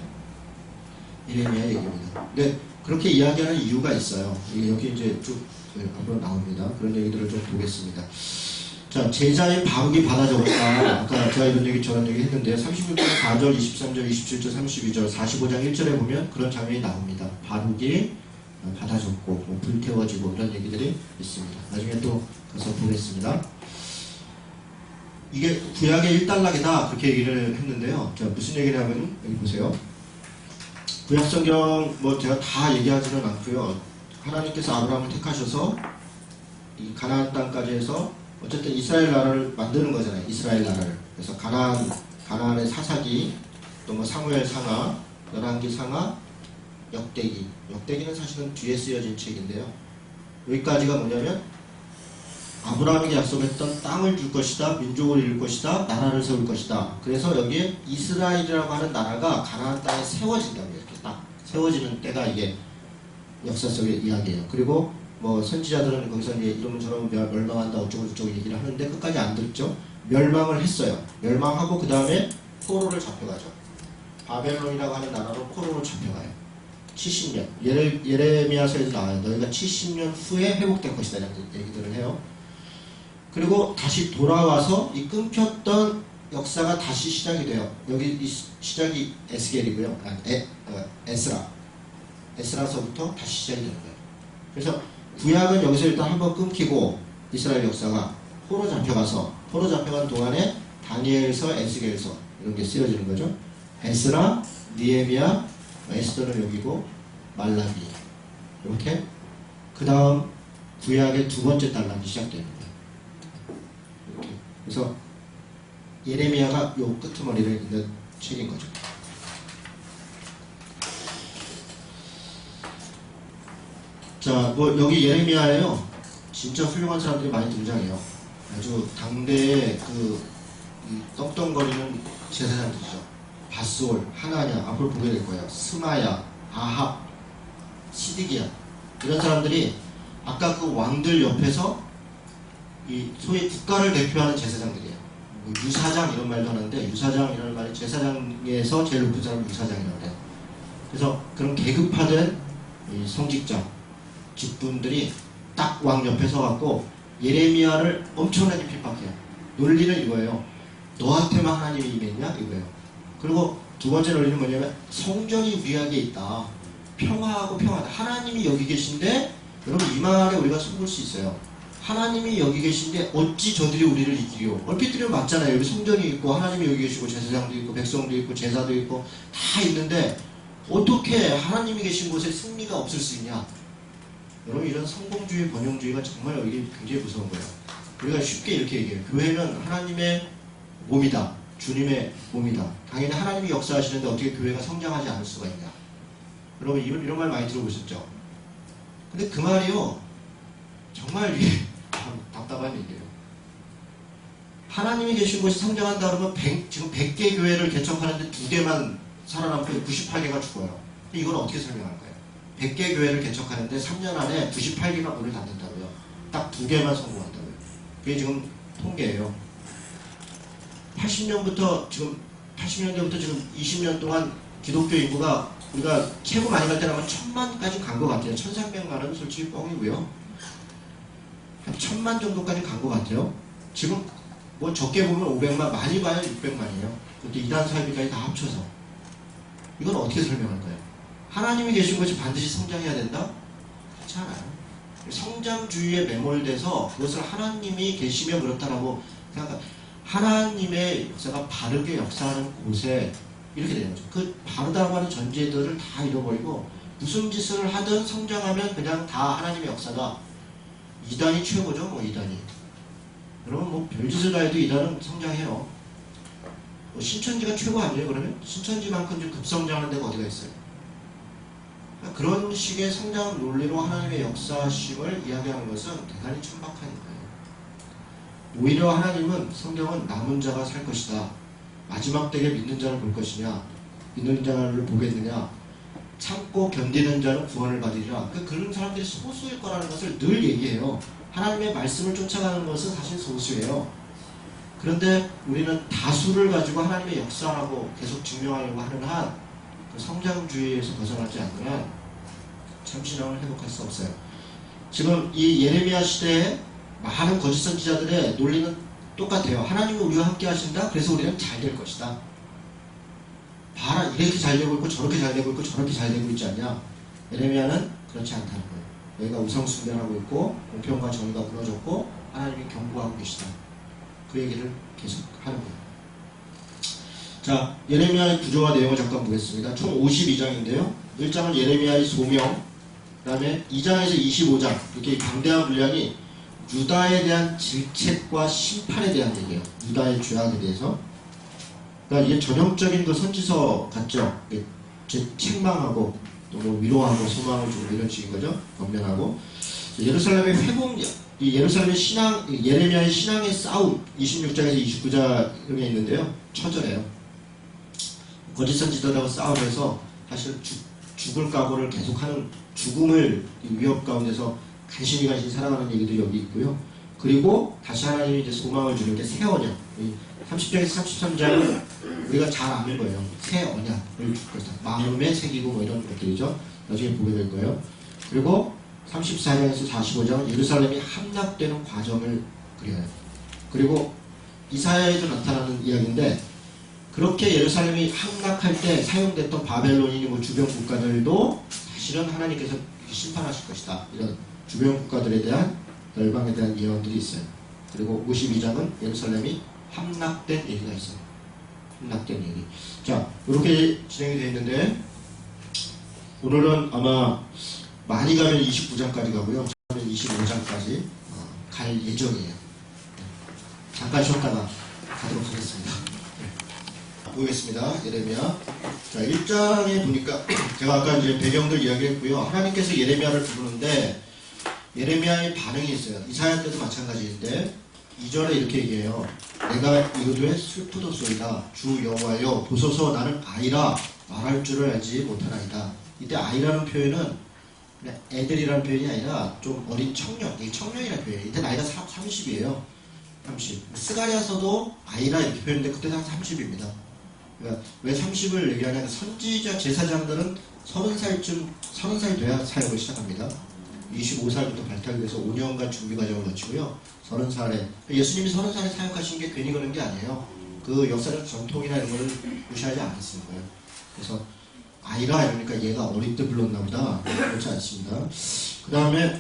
예레미야 얘기입니다. 근데 그렇게 이야기하는 이유가 있어요. 여기 이제 쭉 앞으로 나옵니다. 그런 얘기들을 좀 보겠습니다. 자, 제자인 바룩이 받아 적었다. 아까 제가 이런 얘기 저런 얘기 했는데 36장 4절, 23절, 27절, 32절, 45장 1절에 보면 그런 장면이 나옵니다. 바룩이 받아 적고 뭐 불태워지고 이런 얘기들이 있습니다. 나중에 또 가서 보겠습니다. 이게 구약의 1단락이다 그렇게 얘기를 했는데요. 자, 무슨 얘기를 하면 여기 보세요. 구약성경 뭐 제가 다 얘기하지는 않고요. 하나님께서 아브라함을 택하셔서 이 가나안 땅까지 해서 어쨌든 이스라엘 나라를 만드는 거잖아요. 이스라엘 나라를. 그래서 가나안의 사사기, 또 뭐 사무엘 상하, 열왕기 상하, 역대기. 역대기는 사실은 뒤에 쓰여진 책인데요. 여기까지가 뭐냐면 아브라함에게 약속했던 땅을 줄 것이다, 민족을 이룰 것이다, 나라를 세울 것이다. 그래서 여기에 이스라엘이라고 하는 나라가 가나안 땅에 세워진다고 이렇게 딱 세워지는 때가 이게 역사 속의 이야기예요. 그리고 뭐 선지자들은 거기서 이제 이러면 저러면 멸망한다 어쩌고 저쩌고 얘기를 하는데 끝까지 안 들었죠. 멸망을 했어요. 멸망하고 그 다음에 포로를 잡혀가죠. 바벨론이라고 하는 나라로 포로로 잡혀가요. 70년. 예레미야서에도 나와요. 너희가 70년 후에 회복될 것이다. 이런 얘기들을 해요. 그리고 다시 돌아와서 이 끊겼던 역사가 다시 시작이 돼요. 여기 이 시작이 에스겔이고요. 에스라서부터 다시 시작이 되는 거예요. 그래서 구약은 여기서 일단 한번 끊기고 이스라엘 역사가 포로 잡혀간 동안에 다니엘서, 에스겔서 이런 게 쓰여지는 거죠. 에스라, 느헤미야, 에스더는 여기고 말라기 이렇게 그 다음 구약의 두 번째 단락이 시작되는 거예요. 이렇게. 그래서 예레미야가 요 끄트머리를 있는 책인 거죠. 자, 뭐 여기 예레미야에요. 진짜 훌륭한 사람들이 많이 등장해요. 아주 당대의 그 떵떵거리는 제사장들이죠. 바스올, 하나냐, 앞으로 보게 될 거예요. 스마야, 아합, 시드기야 이런 사람들이 아까 그 왕들 옆에서 이 소위 국가를 대표하는 제사장들이에요. 뭐 유사장 이런 말도 하는데 유사장 이런 말이 제사장에서 제일 높은 사람이 유사장이라고 해요. 그래서 그런 계급화된 이 성직자 직분들이 딱 왕 옆에 서갖고 예레미야를 엄청나게 핍박해요. 논리는 이거예요. 너한테만 하나님이 임했냐? 이거예요. 그리고 두 번째 논리는 뭐냐면 성전이 우리에게 있다. 평화하고 평화다. 하나님이 여기 계신데 여러분 이 말에 우리가 속을 수 있어요. 하나님이 여기 계신데 어찌 저들이 우리를 이기려. 얼핏 들으면 맞잖아요. 여기 성전이 있고 하나님이 여기 계시고 제사장도 있고 백성도 있고 제사도 있고 다 있는데 어떻게 하나님이 계신 곳에 승리가 없을 수 있냐. 여러분 이런 성공주의 번영주의가 정말 이게 굉장히 무서운 거예요. 우리가 쉽게 이렇게 얘기해요. 교회는 하나님의 몸이다. 주님의 몸이다. 당연히 하나님이 역사하시는데 어떻게 교회가 성장하지 않을 수가 있냐. 여러분 이런 말 많이 들어보셨죠? 근데 그 말이요 정말 답답한 얘기예요. 하나님이 계신 곳이 성장한다 그러면 지금 100개 교회를 개척하는데 2개만 살아남고 98개가 죽어요. 이걸 어떻게 설명할 거예요? 100개 교회를 개척하는데 3년 안에 98개가 문을 닫는다고요. 딱 2개만 성공한다고요. 그게 지금 통계예요. 80년대부터 지금 20년 동안 기독교 인구가 우리가 최고 많이 갈 때라면 1000만까지 간 것 같아요. 1300만은 솔직히 뻥이고요. 한 1000만 정도까지 간 것 같아요. 지금 뭐 적게 보면 500만, 많이 봐야 600만이에요. 그것도 이단 사회비까지 다 합쳐서. 이건 어떻게 설명할까요? 하나님이 계신 곳이 반드시 성장해야 된다? 그렇지 않아요. 성장주의에 매몰돼서 그것을 하나님이 계시면 그렇다라고 생각합니다. 하나님의 역사가 바르게 역사하는 곳에 이렇게 되는 거죠. 그 바르다고 하는 전제들을 다 잃어버리고 무슨 짓을 하든 성장하면 그냥 다 하나님의 역사가 이단이 최고죠. 뭐 이단이. 여러분 뭐 별짓을 다 해도 이단은 성장해요. 뭐 신천지가 최고 아니에요? 그러면? 신천지만큼 좀 급성장하는 데가 어디가 있어요? 그런 식의 성장 논리로 하나님의 역사심을 이야기하는 것은 대단히 천박한 거예요. 오히려 하나님은 성경은 남은 자가 살 것이다. 마지막 때에 믿는 자를 볼 것이냐, 믿는 자를 보겠느냐, 참고 견디는 자는 구원을 받으리라. 그런 사람들이 소수일 거라는 것을 늘 얘기해요. 하나님의 말씀을 쫓아가는 것은 사실 소수예요. 그런데 우리는 다수를 가지고 하나님의 역사라고 계속 증명하려고 하는 한 그 성장주의에서 벗어나지 않는 한 참신함을 회복할 수 없어요. 지금 이 예레미야 시대에 많은 거짓 선지자들의 논리는 똑같아요. 하나님이 우리와 함께 하신다. 그래서 우리는 잘 될 것이다. 봐라, 이렇게 잘 되고 있고 저렇게 잘 되고 있고 저렇게 잘 되고 있지 않냐. 예레미야는 그렇지 않다는 거예요. 너희가 우상숭배하고 있고 공평과 정의가 무너졌고 하나님이 경고하고 계시다. 그 얘기를 계속 하는 거예요. 자, 예레미야의 구조와 내용을 잠깐 보겠습니다. 총 52장인데요. 1장은 예레미야의 소명, 그 다음에 2장에서 25장 이렇게 방대한 분량이 유다에 대한 질책과 심판에 대한 얘기예요. 유다의 죄악에 대해서. 그러니까 이게 전형적인 그 선지서 같죠. 책망하고 또 뭐 위로하고 소망을 주고 이런 식인 거죠. 권면하고. 예루살렘의 회복, 이 예루살렘의 신앙, 예레미야의 신앙의 싸움 26장에서 29장에 있는데요. 처절해요. 거짓 선지자들하고 싸우면서 사실 죽을 각오를 계속하는 죽음을 위협 가운데서 간신히 살아가는 얘기도 여기 있고요. 그리고 다시 하나님이 이제 소망을 주는 게 새 언약. 30장에서 33장은 우리가 잘 아는 거예요. 새 언약을 줄 것이다. 마음에 새기고 뭐 이런 것들이죠. 나중에 보게 될 거예요. 그리고 34장에서 45장은 예루살렘이 함락되는 과정을 그려요. 그리고 이사야에도 나타나는 이야기인데 그렇게 예루살렘이 함락할 때 사용됐던 바벨론이니 뭐 주변 국가들도 사실은 하나님께서 심판하실 것이다. 이런 주변 국가들에 대한 열방에 대한 예언들이 있어요. 그리고 52장은 예루살렘이 함락된 얘기가 있어요. 함락된 얘기. 자, 이렇게 진행이 되어 있는데 오늘은 아마 많이 가면 29장까지 가고요. 저는 25장까지 갈 예정이에요. 잠깐 쉬었다가 가도록 하겠습니다. 보겠습니다. 예레미야. 자, 1장에 보니까 제가 아까 이제 배경들 이야기했고요. 하나님께서 예레미야를 부르는데 예레미야의 반응이 있어요. 이사야 때도 마찬가지인데 2절에 이렇게 얘기해요. 내가 이르되 슬프도소이다. 주 여호와여 보소서 나는 아이라 말할 줄을 알지 못하나이다. 이때 아이라는 표현은 그냥 애들이라는 표현이 아니라 좀 어린 청년, 이 청년이라는 표현이에요. 이때 나이가 30이에요. 30. 스가랴서도 아이라 이렇게 표현했는데 그때 한 30입니다. 그러니까 왜 30을 얘기하냐면 선지자 제사장들은 30살 돼야 사역을 시작합니다. 25살부터 발탁이 돼서 5년간 준비 과정을 거치고요. 30살에 예수님이 30살에 사역하신 게 괜히 그런 게 아니에요. 그 역사적 전통이나 이런 걸 무시하지 않았을 거예요. 그래서 아이라 이러니까 얘가 어릴 때 불렀나 보다. 그렇지 않습니다. 그 다음에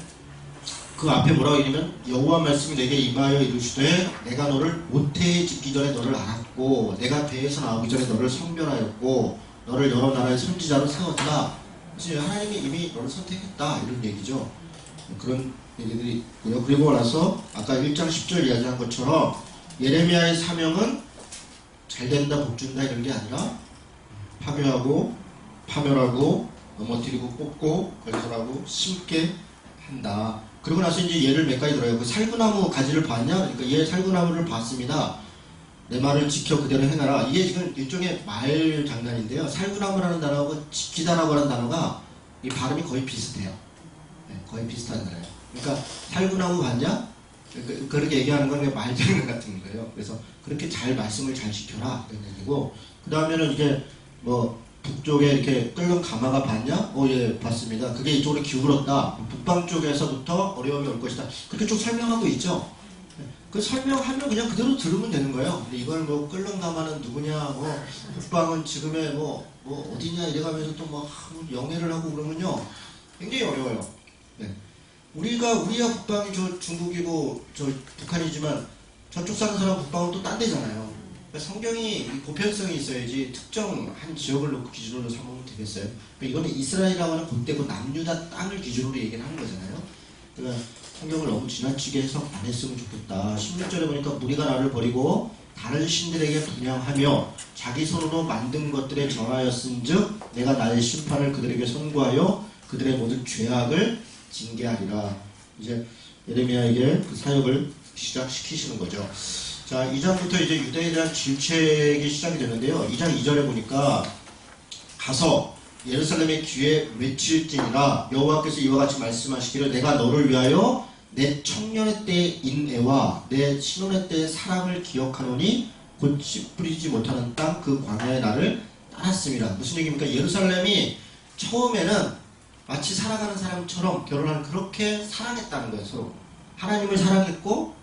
그 앞에 뭐라고 얘기하면 여호와 말씀이 내게 임하여 이르시되 내가 너를 모태에 짓기 전에 너를 알았고 내가 배에서 나오기 전에 너를 선별하였고 너를 여러 나라의 선지자로 세웠다. 그래서 하나님이 이미 너를 선택했다 이런 얘기죠. 그런 얘기들이 있고요. 그리고 나서 아까 1장 10절 이야기한 것처럼 예레미야의 사명은 잘된다 복준다 이런 게 아니라 파괴하고 파멸하고 넘어뜨리고 뽑고 건설하고 심게 한다. 그러고 나서 이제 얘를 몇 가지 들어요. 그 살구나무 가지를 봤냐? 그러니까 얘 살구나무를 봤습니다. 내 말을 지켜 그대로 행하라. 이게 지금 일종의 말 장난인데요. 살구나무라는 단어하고 지키다라고 하는 단어가 이 발음이 거의 비슷해요. 네, 거의 비슷한 단어예요. 그러니까 살구나무 봤냐? 그렇게 얘기하는 건 말 장난 같은 거예요. 그래서 그렇게 잘 말씀을 잘 지켜라 이런 얘기고 그 다음에는 이게 뭐 북쪽에 이렇게 끓는 가마가 봤냐? 예, 봤습니다. 그게 이쪽으로 기울었다. 북방 쪽에서부터 어려움이 올 것이다. 그렇게 쭉 설명하고 있죠. 그 설명하면 그냥 그대로 들으면 되는 거예요. 근데 이걸 뭐 끓는 가마는 누구냐, 뭐 북방은 지금의 뭐 어디냐 이래가면서 또 뭐 영해를 하고 그러면요 굉장히 어려워요. 네. 우리가 북방이 저 중국이고 저 북한이지만 저쪽 사는 사람 북방은 또 딴 데잖아요. 성경이 보편성이 있어야지 특정 한 지역을 놓고 기준으로 삼으면 되겠어요. 이거는 이스라엘이라고 하는 그때고 남유다 땅을 기준으로 얘기를 하는 거잖아요. 그러니까 성경을 너무 지나치게 해석 안 했으면 좋겠다. 16절에 보니까 무리가 나를 버리고 다른 신들에게 분향하며 자기 손으로 만든 것들에 정하였은즉 내가 나의 심판을 그들에게 선고하여 그들의 모든 죄악을 징계하리라. 이제 예레미야에게 그 사역을 시작시키시는 거죠. 자, 2장부터 이제 유대에 대한 질책이 시작이 되는데요. 2장 2절에 보니까 가서 예루살렘의 귀에 외칠지니라 여호와께서 이와 같이 말씀하시기를 내가 너를 위하여 내 청년의 때의 인애와 내 신혼의 때의 사랑을 기억하노니 곧 씨 뿌리지 못하는 땅 그 광야의 나를 따랐습니다. 무슨 얘기입니까? 예루살렘이 처음에는 마치 사랑하는 사람처럼 결혼하는 그렇게 사랑했다는 거예요. 서로 하나님을 사랑했고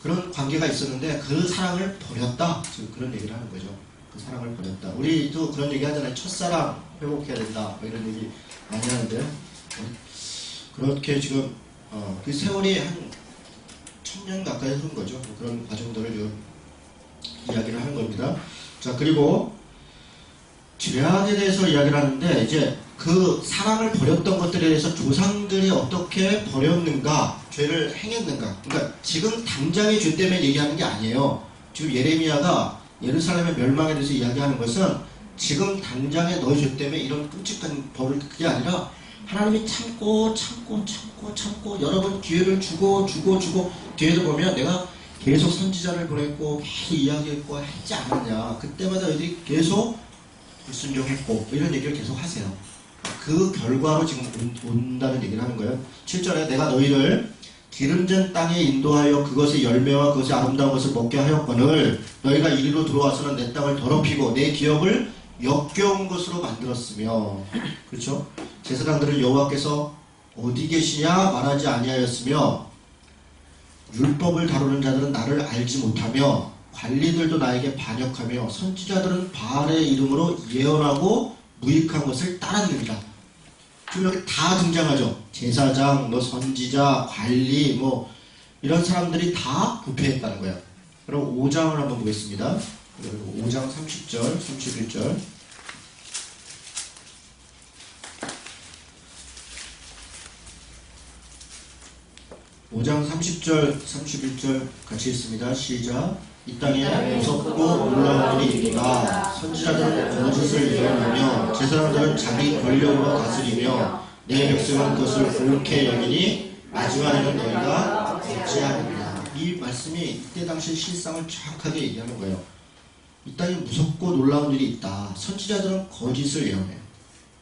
그런 관계가 있었는데 그 사랑을 버렸다. 지금 그런 얘기를 하는 거죠. 그 사랑을 버렸다. 우리도 그런 얘기 하잖아요. 첫사랑 회복해야 된다. 뭐 이런 얘기 많이 하는데 그렇게 지금 그 세월이 한 1000년 가까이 흐른 거죠. 그런 과정들을 지금 이야기를 하는 겁니다. 자, 그리고 죄악에 대해서 이야기를 하는데 이제 그 사랑을 버렸던 것들에 대해서 조상들이 어떻게 버렸는가, 죄를 행했는가. 그러니까 지금 당장의 죄 때문에 얘기하는 게 아니에요. 지금 예레미야가 예루살렘의 멸망에 대해서 이야기하는 것은 지금 당장의 너의 죄 때문에 이런 끔찍한 벌을 그게 아니라 하나님이 참고 여러 번 기회를 주고 뒤에도 보면 내가 계속 선지자를 보냈고 계속 이야기했고 했지 않았냐. 그때마다 너희들이 계속 불순종했고 이런 얘기를 계속 하세요. 그 결과로 지금 온다는 얘기를 하는 거예요. 7절에 내가 너희를 기름진 땅에 인도하여 그것의 열매와 그것의 아름다운 것을 먹게 하였거늘 너희가 이리로 들어와서는 내 땅을 더럽히고 내 기업을 역겨운 것으로 만들었으며, 그렇죠? 제사장들을 여호와께서 어디 계시냐 말하지 아니하였으며 율법을 다루는 자들은 나를 알지 못하며 관리들도 나에게 반역하며 선지자들은 바알의 이름으로 예언하고 무익한 것을 따랐느니라. 지금 여기 다 등장하죠. 제사장, 뭐 선지자, 관리, 뭐 이런 사람들이 다 부패했다는 거예요. 그럼 5장을 한번 보겠습니다. 그리고 5장 30절, 31절. 5장 30절, 31절 같이 읽습니다. 시작. 이 땅에 무섭고 놀라운 일이 있구나. 선지자들은 거짓을 예언하며 제사장들은 자기 권력으로 다스리며 내 백성은 그것을 옳게 여기니 마지막에는 너희가 어찌하느냐. 이 말씀이 이때 당시 실상을 정확하게 얘기하는 거예요. 이 땅에 무섭고 놀라운 일이 있다. 선지자들은 거짓을 예언해요.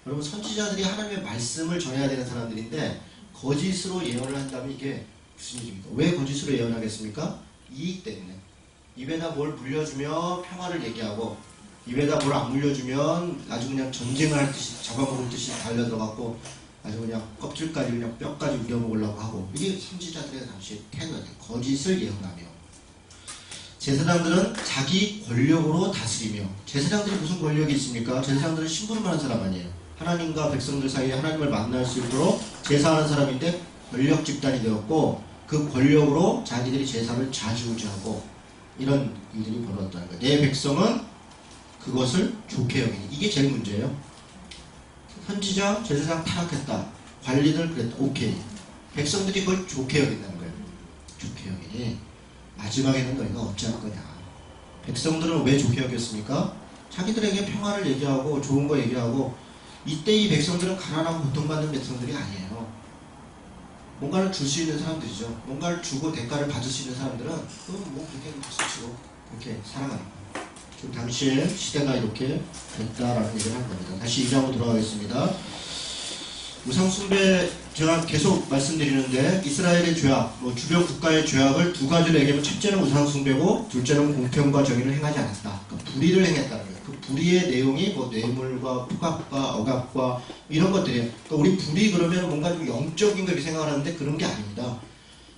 여러분, 선지자들이 하나님의 말씀을 전해야 되는 사람들인데 거짓으로 예언을 한다면 이게 무슨 일입니까? 왜 거짓으로 예언하겠습니까? 이익 때문에. 입에다 뭘 물려주면 평화를 얘기하고, 입에다 뭘 안 물려주면 아주 그냥 전쟁을 할 듯이 잡아먹을 듯이 달려들어갖고 아주 그냥 껍질까지 그냥 뼈까지 우려먹으려고 하고, 이게 선지자들의 당시의 태도예요. 거짓을 예언하며. 제사장들은 자기 권력으로 다스리며. 제사장들이 무슨 권력이 있습니까? 제사장들은 심부름하는 사람 아니에요. 하나님과 백성들 사이에 하나님을 만날 수 있도록 제사하는 사람인데 권력 집단이 되었고, 그 권력으로 자기들이 제사를 좌지우지하고 이런 일들이 벌어졌다는 거예요. 내 백성은 그것을 좋게 여기니. 이게 제일 문제예요. 선지자, 제사장 타락했다. 관리들 그랬다. 오케이. 백성들이 그걸 좋게 여긴다는 거예요. 좋게 여기니 마지막에는 너희가 어찌할 거냐. 백성들은 왜 좋게 여겼습니까? 자기들에게 평화를 얘기하고 좋은 거 얘기하고. 이때 이 백성들은 가난하고 고통받는 백성들이 아니에요. 뭔가를 줄 수 있는 사람들이죠. 뭔가를 주고 대가를 받을 수 있는 사람들은 뭐 그렇게 박수치고 그렇게 살아가는 거예요. 지금 당시에 시대가 이렇게 됐다라는 얘기를 하는 겁니다. 다시 2장으로 돌아가겠습니다. 우상숭배, 제가 계속 말씀드리는데 이스라엘의 죄악, 주변 국가의 죄악을 두 가지로 얘기하면, 첫째는 우상숭배고 둘째는 공평과 정의를 행하지 않았다. 그러니까 불의를 행했다는 거예요. 그 불의의 내용이 뇌물과 폭압과 억압과 이런 것들이에요. 그러니까 우리 불의 그러면 뭔가 좀 영적인 걸 생각을 하는데 그런 게 아닙니다.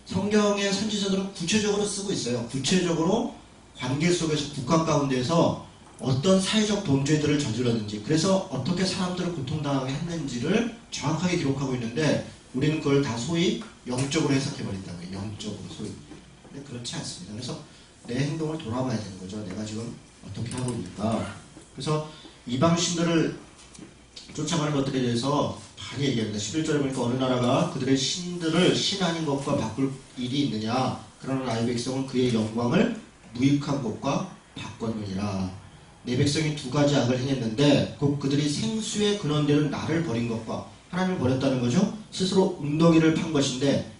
성경의 선지자들은 구체적으로 쓰고 있어요. 구체적으로 관계 속에서, 국가 가운데서 어떤 사회적 범죄들을 저질렀는지, 그래서 어떻게 사람들을 고통당하게 했는지를 정확하게 기록하고 있는데 우리는 그걸 다 소위 영적으로 해석해버린다는 거예요. 영적으로 소위. 근데 그렇지 않습니다. 그래서 내 행동을 돌아봐야 되는 거죠. 내가 지금 어떻게 하고 있는가. 그래서 이방신들을 쫓아가는 것들에 대해서 많이 얘기합니다. 11절에 보니까 어느 나라가 그들의 신들을 신 아닌 것과 바꿀 일이 있느냐. 그러나 나의 백성은 그의 영광을 무익한 것과 바꿨느니라. 내 백성이 두 가지 악을 행했는데 곧 그들이 생수의 근원되는 나를 버린 것과, 하나님을 버렸다는 거죠. 스스로 웅덩이를 판 것인데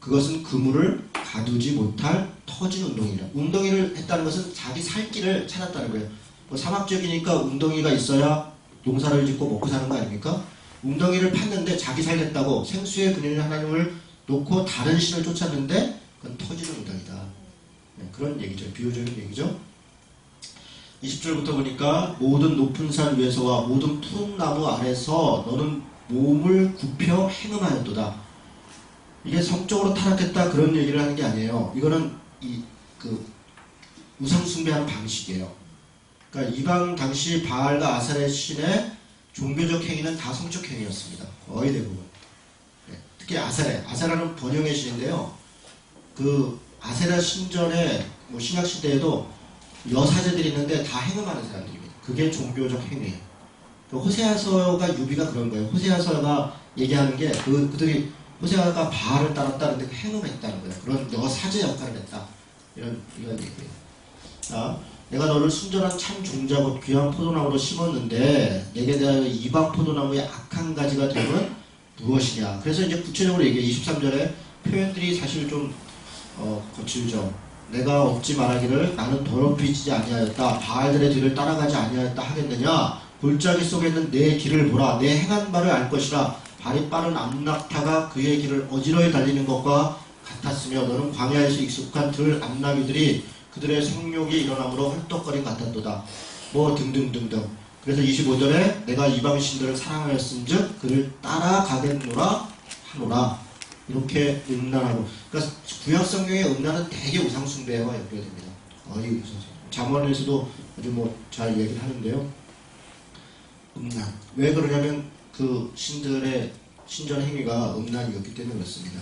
그것은 그물을 가두지 못할 터진 웅덩이라. 웅덩이를 했다는 것은 자기 살 길을 찾았다는 거예요. 사막 지역이니까 웅덩이가 있어야 농사를 짓고 먹고 사는 거 아닙니까? 웅덩이를 팠는데 자기 살겠다고 생수의 근원인 하나님을 놓고 다른 신을 쫓았는데 그건 터지는 웅덩이다. 네, 그런 얘기죠. 비유적인 얘기죠. 20절부터 보니까 모든 높은 산 위에서와 모든 푸른 나무 아래서 너는 몸을 굽혀 행음하였도다. 이게 성적으로 타락했다 그런 얘기를 하는 게 아니에요. 이거는 우상 숭배하는 방식이에요. 그러니까 이방 당시 바알과 아세라 신의 종교적 행위는 다 성적 행위였습니다. 거의 대부분. 네, 특히 아세라는 번영의 신인데요. 그 아세라 신전에 신약 시대에도 여사제들이 있는데 다 행음하는 사람들입니다. 그게 종교적 행위예요. 호세아서가 유비가 그런 거예요. 호세아서가 얘기하는 게 그들이 호세아가 바알을 따랐다는데 행음했다는 거예요. 그런 여사제 역할을 했다. 이런 얘기예요. 자, 내가 너를 순전한 참 종자고 귀한 포도나무로 심었는데 내게 대하여 이방 포도나무의 악한 가지가 되면 무엇이냐. 그래서 이제 구체적으로 얘기해. 23절에 표현들이 사실 좀 거칠죠. 내가 없지 말하기를 나는 더럽히지 아니하였다. 바알들의 뒤를 따라가지 아니하였다 하겠느냐. 골짜기 속에 있는 내 길을 보라. 내 행한 바를 알 것이라. 발이 빠른 암낙타가 그의 길을 어지러이 달리는 것과 같았으며 너는 광야에서 익숙한 들 암나귀들이 그들의 생욕이 일어나므로 헐떡거림 같았도다. 등등등등. 그래서 25절에 내가 이방신들을 사랑하였은즉 그를 따라가겠노라 하노라. 이렇게 음란하고, 그러니까 구약 성경의 음란은 대개 우상숭배와 연결됩니다. 잠언에서도 아주 뭐 잘 얘기를 하는데요. 음란. 왜 그러냐면 그 신들의 신전 행위가 음란이었기 때문에 그렇습니다.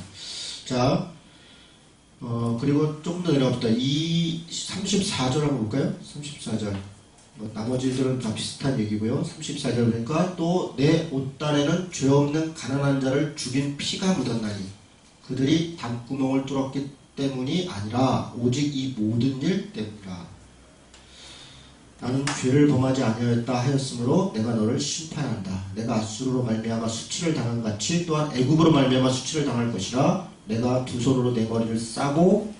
자, 그리고 조금 더 내려갑시다. 34절 한번 볼까요? 34절. 나머지들은 다 비슷한 얘기고요. 34절 보니까 또 내 옷단에는 죄 없는 가난한 자를 죽인 피가 묻었나니 그들이 담구멍을 뚫었기 때문이 아니라 오직 이 모든 일 때문이라. 나는 죄를 범하지 아니하였다 하였으므로 내가 너를 심판한다. 내가 아수르로 말미암아 수치를 당한 같이 또한 애굽으로 말미암아 수치를 당할 것이라. 내가 두 손으로 내 머리를 싸고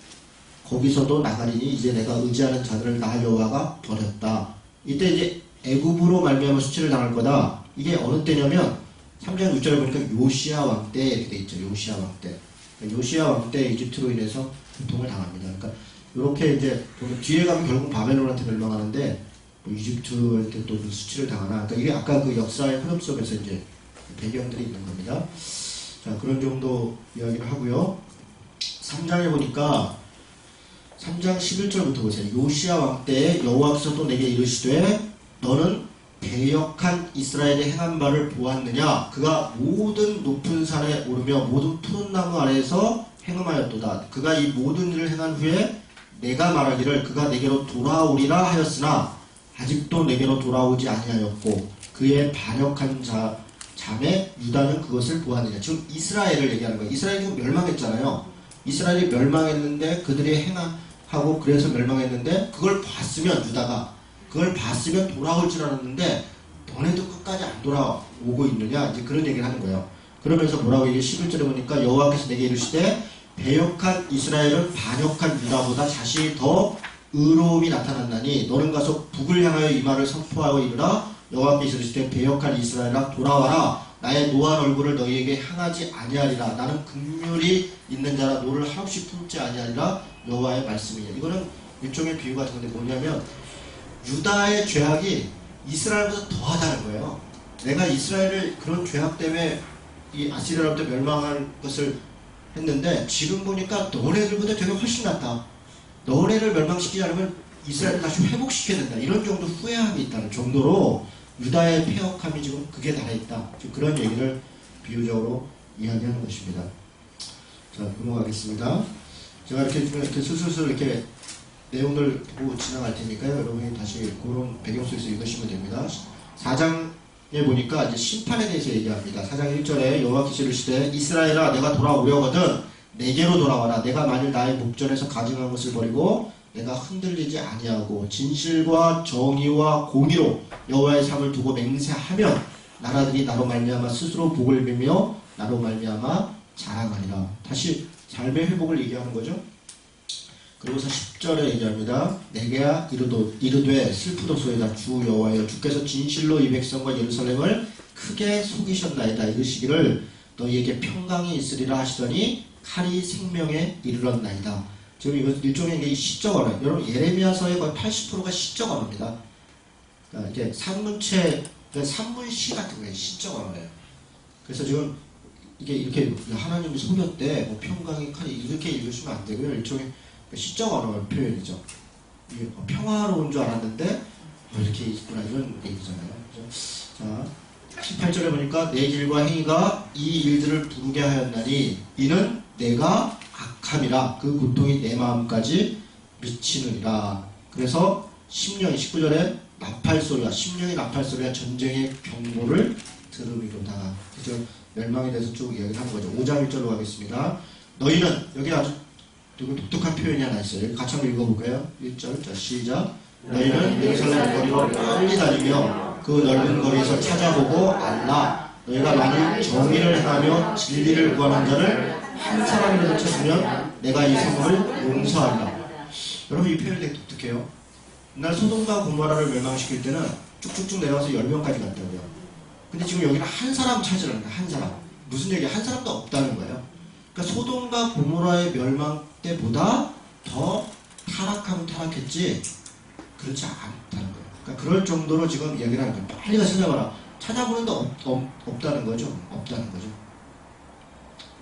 거기서도 나가리니 이제 내가 의지하는 자들을 나 여호와가 버렸다. 이때 이제 애굽으로 말미암아 수치를 당할 거다. 이게 어느 때냐면 3장 6절에 보니까 요시야 왕 때 이렇게 돼 있죠. 요시야 왕 때. 그러니까 요시야 왕 때 이집트로 인해서 고통을 당합니다. 그러니까 이렇게 이제 뒤에 가면 결국 바벨론한테 멸망하는데 뭐 이집트한테 또 수치를 당하나. 그러니까 이게 아까 그 역사의 흐름 속에서 이제 배경들이 있는 겁니다. 자, 그런 정도 이야기를 하고요. 3장에 보니까 3장 11절부터 보세요. 요시야 왕 때에 여호와께서 또 내게 이르시되 너는 배역한 이스라엘의 행한 바를 보았느냐? 그가 모든 높은 산에 오르며 모든 푸른 나무 아래에서 행음하였도다. 그가 이 모든 일을 행한 후에 내가 말하기를 그가 내게로 돌아오리라 하였으나 아직도 내게로 돌아오지 아니하였고 그의 반역한 자매 유다는 그것을 보았느냐. 지금 이스라엘을 얘기하는 거예요. 이스라엘이 멸망했잖아요. 이스라엘이 멸망했는데 그들이 행하고 그래서 멸망했는데 그걸 봤으면 유다가 그걸 봤으면 돌아올 줄 알았는데 너네도 끝까지 안 돌아오고 있느냐. 이제 그런 얘기를 하는 거예요. 그러면서 뭐라고 얘기해? 11절에 보니까 여호와께서 내게 이르시되 배역한 이스라엘은 반역한 유다보다 자신이 더 의로움이 나타났나니 너는 가서 북을 향하여 이 말을 선포하고 이르라. 여호와께서 이르시되 배역한 이스라엘아 돌아와라. 나의 노한 얼굴을 너희에게 향하지 아니하리라. 나는 긍휼이 있는 자라 노를 한없이 품지 아니하리라. 여호와의 말씀이냐. 이거는 일종의 비유 같은 건데 뭐냐면 유다의 죄악이 이스라엘보다 더하다는 거예요. 내가 이스라엘을 그런 죄악 때문에 이 아시리아로부터 멸망할 것을 했는데 지금 보니까 너네들보다 되게 훨씬 낫다. 너네를 멸망시키지 않으면 이스라엘을 다시 회복시켜야 된다. 이런 정도 후회함이 있다는 정도로 유다의 폐역함이 지금 극에 달해있다. 지금 그런 얘기를 비유적으로 이야기하는 것입니다. 자, 넘어가겠습니다. 제가 이렇게 슬슬 이렇게 내용을 보고 지나갈 테니까요. 여러분이 다시 그런 배경 속에서 읽으시면 됩니다. 4장에 보니까 이제 심판에 대해서 얘기합니다. 4장 1절에 여호와께서 이르시되 이스라엘아 내가 돌아오려거든 내게로 돌아와라. 내가 만일 나의 목전에서 가증한 것을 버리고 내가 흔들리지 아니하고 진실과 정의와 공의로 여호와의 삶을 두고 맹세하면 나라들이 나로 말미암아 스스로 복을 빌며 나로 말미암아 자랑하리라. 다시 삶의 회복을 얘기하는 거죠. 그리고서 10절에 얘기합니다. 내게야 이르되 슬프도소이다. 주 여호와여 주께서 진실로 이 백성과 예루살렘을 크게 속이셨나이다. 이르시기를 너희에게 평강이 있으리라 하시더니 칼이 생명에 이르렀나이다. 지금 이거 일종의 이게 시적 언어. 여러분 예레미야서의 거의 80%가 시적 언어입니다. 그러니까 이게 산문체, 산문시 같은 거예요. 시적 언어예요. 그래서 지금 이게 이렇게 하나님이 속였대, 뭐 평강이 칼이 이렇게 읽으시면 안 되고요. 일종의 시적 언어 표현이죠. 평화로운 줄 알았는데 이렇게 있구나 이런 얘기잖아요. 자, 18절에 보니까 내 길과 행위가 이 일들을 부르게 하였나니 이는 내가 악함이라 그 고통이 내 마음까지 미치느니라. 그래서 19절에 나팔소리와 심령의 나팔소리와 전쟁의 경보를 들음이로다. 그래서 멸망에 대해서 쭉 이야기를 하는 거죠. 5장 1절로 가겠습니다. 너희는 여기 아주 독특한 표현이 하나 있어요. 여기 같이 한번 읽어볼까요? 1절. 자, 시작. 너희는 예루살렘 거리로 빨리 다니며 그 넓은 거리에서 찾아보고 알라. 너희가 만일 정의를 행하며 진리를 구하는 자를 한 사람이라도 찾으면 내가 이 성을 용서하리라. 여러분 이 표현이 되게 독특해요. 옛날 소돔과 고모라를 멸망시킬 때는 쭉쭉쭉 내려가서 10명까지 갔다고요. 근데 지금 여기는 한 사람 찾으라는 거예요. 한 사람. 무슨 얘기야? 한 사람도 없다는 거예요. 그러니까 소돔과 고모라의 멸망 때보다 더 타락하면 타락했지 그렇지 않다는 거예요. 그러니까 그럴 정도로 지금 얘기를 하는 거예요. 빨리 가서 찾아봐라. 찾아보는데 없다는 거죠. 없다는 거죠.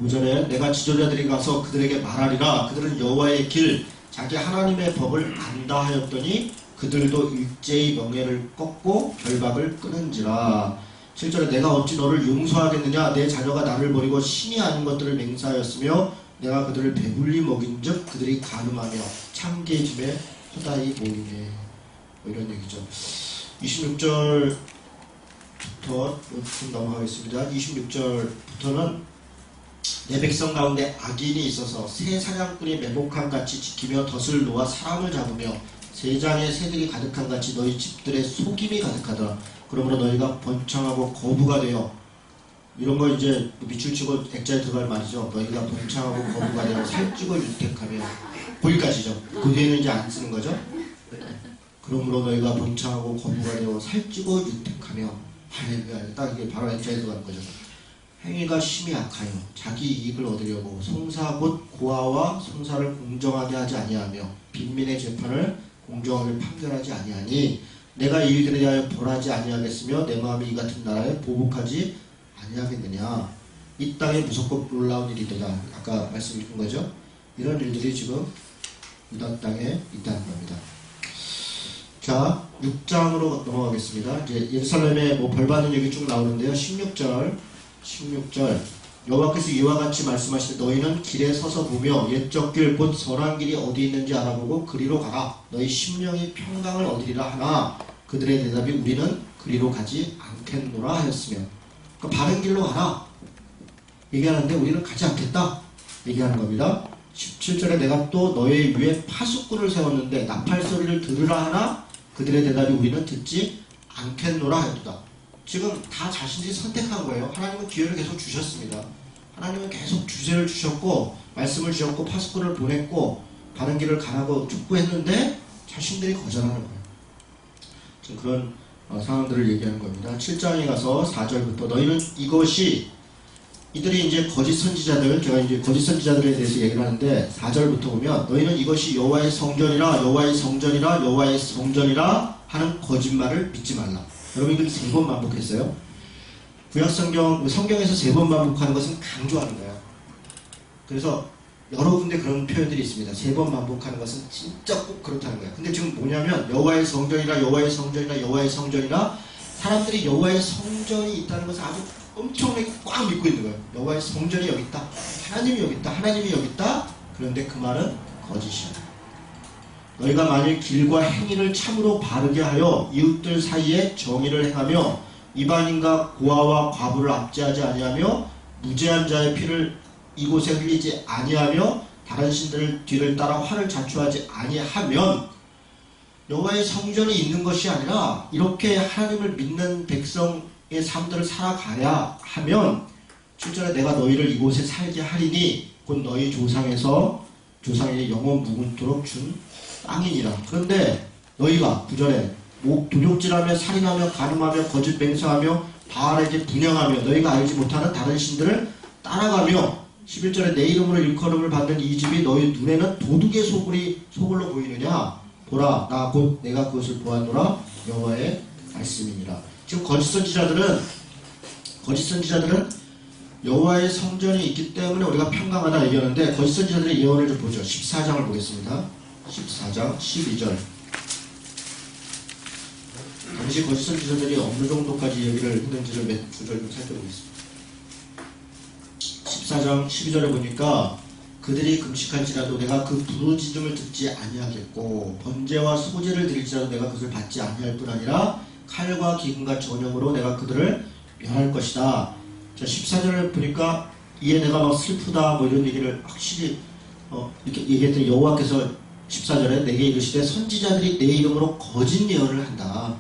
5절에 내가 지도자들이 가서 그들에게 말하리라. 그들은 여호와의 길 자기 하나님의 법을 안다 하였더니 그들도 일제히 명예를 꺾고 결박을 끊은지라. 7절에 내가 어찌 너를 용서하겠느냐. 내 자녀가 나를 버리고 신이 아닌 것들을 맹세하였으며 내가 그들을 배불리 먹인즉 그들이 간음하며 참개짐에 허다히 모이네. 뭐 이런 얘기죠. 26절부터 좀 넘어가겠습니다. 26절부터는 내 백성 가운데 악인이 있어서 새 사냥꾼이 매복한 같이 지키며 덫을 놓아 사람을 잡으며 세장의 새들이 가득한 같이 너희 집들의 속임이 가득하더라. 그러므로 너희가 번창하고 거부가 되어, 이런 거 이제 밑줄 치고 액자에 들어갈 말이죠. 너희가 번창하고 거부가 되어 살찌고 유택하며, 거기까지죠. 그 뒤에는 이제 안 쓰는 거죠. 그러므로 너희가 번창하고 거부가 되어 살찌고 유택하며, 할렐루야. 딱 이게 바로 액자에 들어가는 거죠. 행위가 심히 악하여 자기 이익을 얻으려고 송사 곧 고아와 송사를 공정하게 하지 아니하며 빈민의 재판을 공정하게 판결하지 아니하니 내가 이 일들에 대하여 벌하지 아니하겠으며 내 마음이 이 같은 나라에 보복하지 아니하겠느냐. 이 땅에 무섭고 놀라운 일이도다. 아까 말씀드린 거죠. 이런 일들이 지금 유다 땅에 있다는 겁니다. 자, 6장으로 넘어가겠습니다. 이제 예루살렘에 뭐 벌받는 얘기 쭉 나오는데요. 16절 여호와께서 이와 같이 말씀하시되 너희는 길에 서서 보며 옛적 길 곧 선한 길이 어디 있는지 알아보고 그리로 가라. 너희 심령이 평강을 얻으리라 하나 그들의 대답이 우리는 그리로 가지 않겠노라 하였으며, 그러니까 바른 길로 가라 얘기하는데 우리는 가지 않겠다 얘기하는 겁니다. 17절에 내가 또 너희 위에 파수꾼을 세웠는데 나팔 소리를 들으라 하나 그들의 대답이 우리는 듣지 않겠노라 하였다. 지금 다 자신들이 선택한 거예요. 하나님은 기회를 계속 주셨습니다. 하나님은 계속 주제를 주셨고 말씀을 주셨고 파수꾼을 보냈고 바른 길을 가라고 촉구했는데 자신들이 거절하는 거예요. 지금 그런 상황들을 얘기하는 겁니다. 7장에 가서 4절부터 너희는 이것이, 이들이 이제 거짓 선지자들, 제가 이제 거짓 선지자들에 대해서 얘기를 하는데 4절부터 보면 너희는 이것이 여호와의 성전이라 여호와의 성전이라 여호와의 성전이라 하는 거짓말을 믿지 말라. 여러분 이걸 3번 반복했어요. 구약성경, 성경에서 3번 반복하는 것은 강조하는 거예요. 그래서 여러 군데 그런 표현들이 있습니다. 3번 반복하는 것은 진짜 꼭 그렇다는 거예요. 근데 지금 뭐냐면 여호와의 성전이라 여호와의 성전이라 여호와의 성전이라, 사람들이 여호와의 성전이 있다는 것을 아주 엄청나게 꽉 믿고 있는 거예요. 여호와의 성전이 여기 있다, 하나님이 여기 있다, 하나님이 여기 있다. 그런데 그 말은 거짓이야. 너희가 만일 길과 행위를 참으로 바르게 하여 이웃들 사이에 정의를 행하며 이방인과 고아와 과부를 압제하지 아니하며 무죄한 자의 피를 이곳에 흘리지 아니하며 다른 신들을 뒤를 따라 화를 자초하지 아니하면, 여호와의 성전이 있는 것이 아니라 이렇게 하나님을 믿는 백성의 삶들을 살아가야 하면 7절에 내가 너희를 이곳에 살게 하리니 곧 너희 조상에게 영원 무궁토록 준 땅이니라. 그런데 너희가 9절에 도둑질하며 살인하며 간음하며 거짓 맹세하며 바알에게 분향하며 너희가 알지 못하는 다른 신들을 따라가며 11절에 내 이름으로 일컬음을 받는 이 집이 너희 눈에는 도둑의 소굴로 보이느냐. 보라 나 곧 내가 그것을 보았노라 여호와의 말씀이니라. 지금 거짓 선지자들은 여호와의 성전이 있기 때문에 우리가 평강하다 얘기하는데 거짓 선지자들의 예언을 좀 보죠. 14장을 보겠습니다. 14장 12절. 당시 거짓 선지자들이 어느 정도까지 얘기를 했는지를 몇 구절 좀 살펴보겠습니다. 14장 12절에 보니까 그들이 금식할지라도 내가 그 부르짖음을 듣지 아니하겠고 번제와 소제를 드릴지라도 내가 그것을 받지 아니할 뿐 아니라 칼과 기근과 전염으로 내가 그들을 멸할 것이다. 자, 14절을 보니까 이에 내가 막 슬프다 뭐 이런 얘기를 확실히 이렇게 얘기했더니 여호와께서 14절에 내게 이르시되 선지자들이 내 이름으로 거짓 예언을 한다.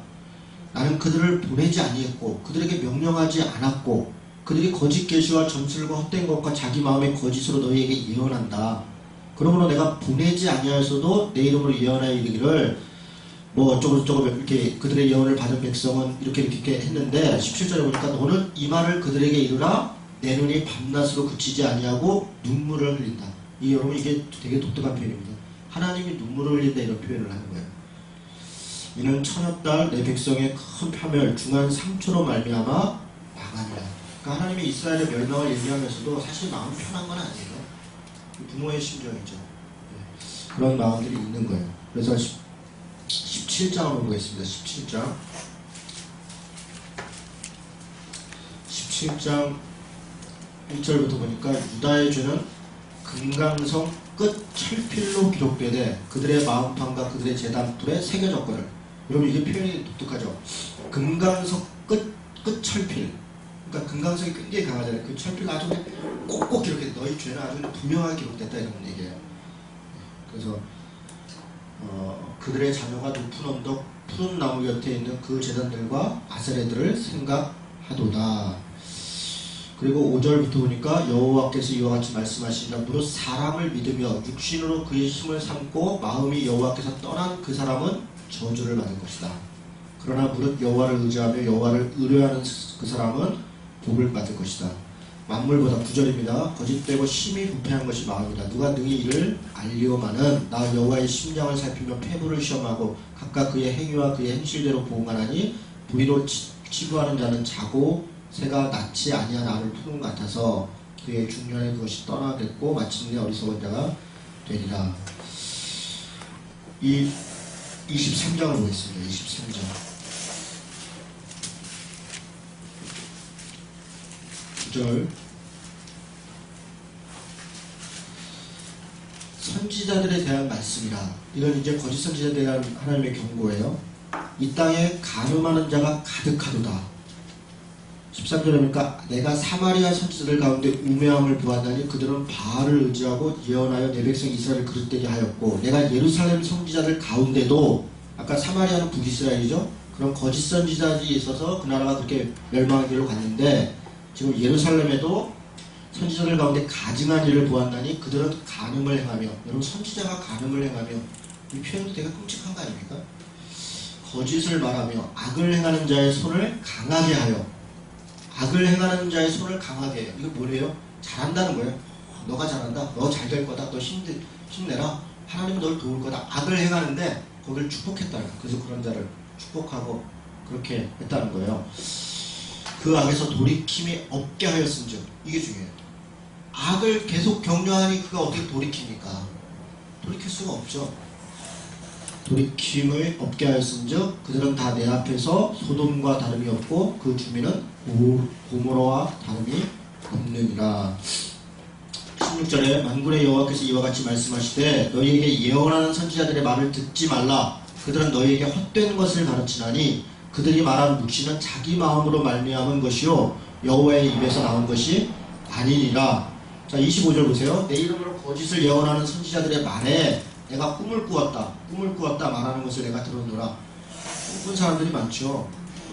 나는 그들을 보내지 아니했고 그들에게 명령하지 않았고 그들이 거짓 계시와 점술과 헛된 것과 자기 마음의 거짓으로 너희에게 예언한다. 그러므로 내가 보내지 아니하였어도 내 이름으로 예언하여 이르기를 뭐 어쩌고저쩌고 이렇게 그들의 예언을 받은 백성은 이렇게 했는데 17절에 보니까 너는 이 말을 그들에게 이르라 내 눈이 밤낮으로 그치지 아니하고 눈물을 흘린다. 여러분 이게 되게 독특한 표현입니다. 하나님이 눈물을 흘린다 이런 표현을 하는 거예요. 이는 천여 딸 내 백성의 큰 파멸 중한 상처로 말미암아 망하니라. 그러니까 하나님이 이스라엘의 멸망을 얘기하면서도 사실 마음 편한 건 아니에요. 부모의 심정이죠. 네. 그런 마음들이 있는 거예요. 그래서 17장을 보겠습니다. 17장 1절부터 보니까 유다의 죄는 금강성 끝 철필로 기록되되 그들의 마음판과 그들의 재단불에 새겨졌거늘. 여러분 이게 표현이 독특하죠. 금강석 끝 철필. 그러니까 금강석이 굉장히 강하잖아요. 그 철필가 아주 꼭꼭 기록해. 너희 죄는 아주 분명하게 기록됐다 이런 얘기예요. 그래서 그들의 자녀가 높은 언덕 푸른 나무 곁에 있는 그 제단들과 아세레들을 생각하도다. 그리고 5절부터 보니까 여호와께서 이와 같이 말씀하시니라. 무릇 사람을 믿으며 육신으로 그의 힘을 삼고 마음이 여호와께서 떠난 그 사람은 저주를 받을 것이다. 그러나 무릇 여호와를 의지하며 여호와를 의뢰하는 그 사람은 복을 받을 것이다. 만물보다 9절입니다. 거짓되고 심히 부패한 것이 마음이다. 누가 능히 이를 알리오마는 나 여호와의 심장을 살피며 폐부를 시험하고 각각 그의 행위와 그의 행실대로 보응하나니 불의로 치부하는 자는 자고 새가 낫지 아니한 알을 푸는 것 같아서 그의 중년에 그것이 떠나겠고 마침내 어리석은 자가 되리라. 이 23장을 보겠습니다. 23장 9절 선지자들에 대한 말씀이라. 이건 이제 거짓 선지자들에 대한 하나님의 경고예요. 이 땅에 간음하는 자가 가득하도다. 13절에 보니까 내가 사마리아 선지자들 가운데 우매함을 보았나니 그들은 바알을 의지하고 예언하여 내 백성 이스라엘을 그릇되게 하였고 내가 예루살렘 선지자들 가운데도 아까 사마리아는 북이스라엘이죠. 그런 거짓 선지자들이 있어서 그 나라가 그렇게 멸망의 길로 갔는데 지금 예루살렘에도 선지자들 가운데 가증한 일을 보았나니 그들은 간음을 행하며. 여러분 선지자가 간음을 행하며 이 표현도 되게 끔찍한 거 아닙니까? 거짓을 말하며 악을 행하는 자의 손을 강하게 하여. 악을 행하는 자의 손을 강하게 해요. 이거 뭐래요? 잘한다는 거예요. 너가 잘한다. 너 잘 될 거다. 너 힘내라. 하나님은 널 도울 거다. 악을 행하는데 거기를 축복했다는 거예요. 그래서 그런 자를 축복하고 그렇게 했다는 거예요. 그 악에서 돌이킴이 없게 하였은즉. 이게 중요해요. 악을 계속 격려하니 그가 어떻게 돌이킵니까? 돌이킬 수가 없죠. 돌이킴을 없게 하였은즉 그들은 다 내 앞에서 소돔과 다름이 없고 그 주민은 고모라와 다름이 없느니라. 16절에 만군의 여호와께서 이와 같이 말씀하시되 너희에게 예언하는 선지자들의 말을 듣지 말라. 그들은 너희에게 헛된 것을 가르치나니 그들이 말하는 묵시는 자기 마음으로 말미암은 것이요 여호와의 입에서 나온 것이 아니니라. 자 25절 보세요. 내 이름으로 거짓을 예언하는 선지자들의 말에 내가 꿈을 꾸었다 말하는 것을 내가 들었노라. 꿈꾼 사람들이 많죠.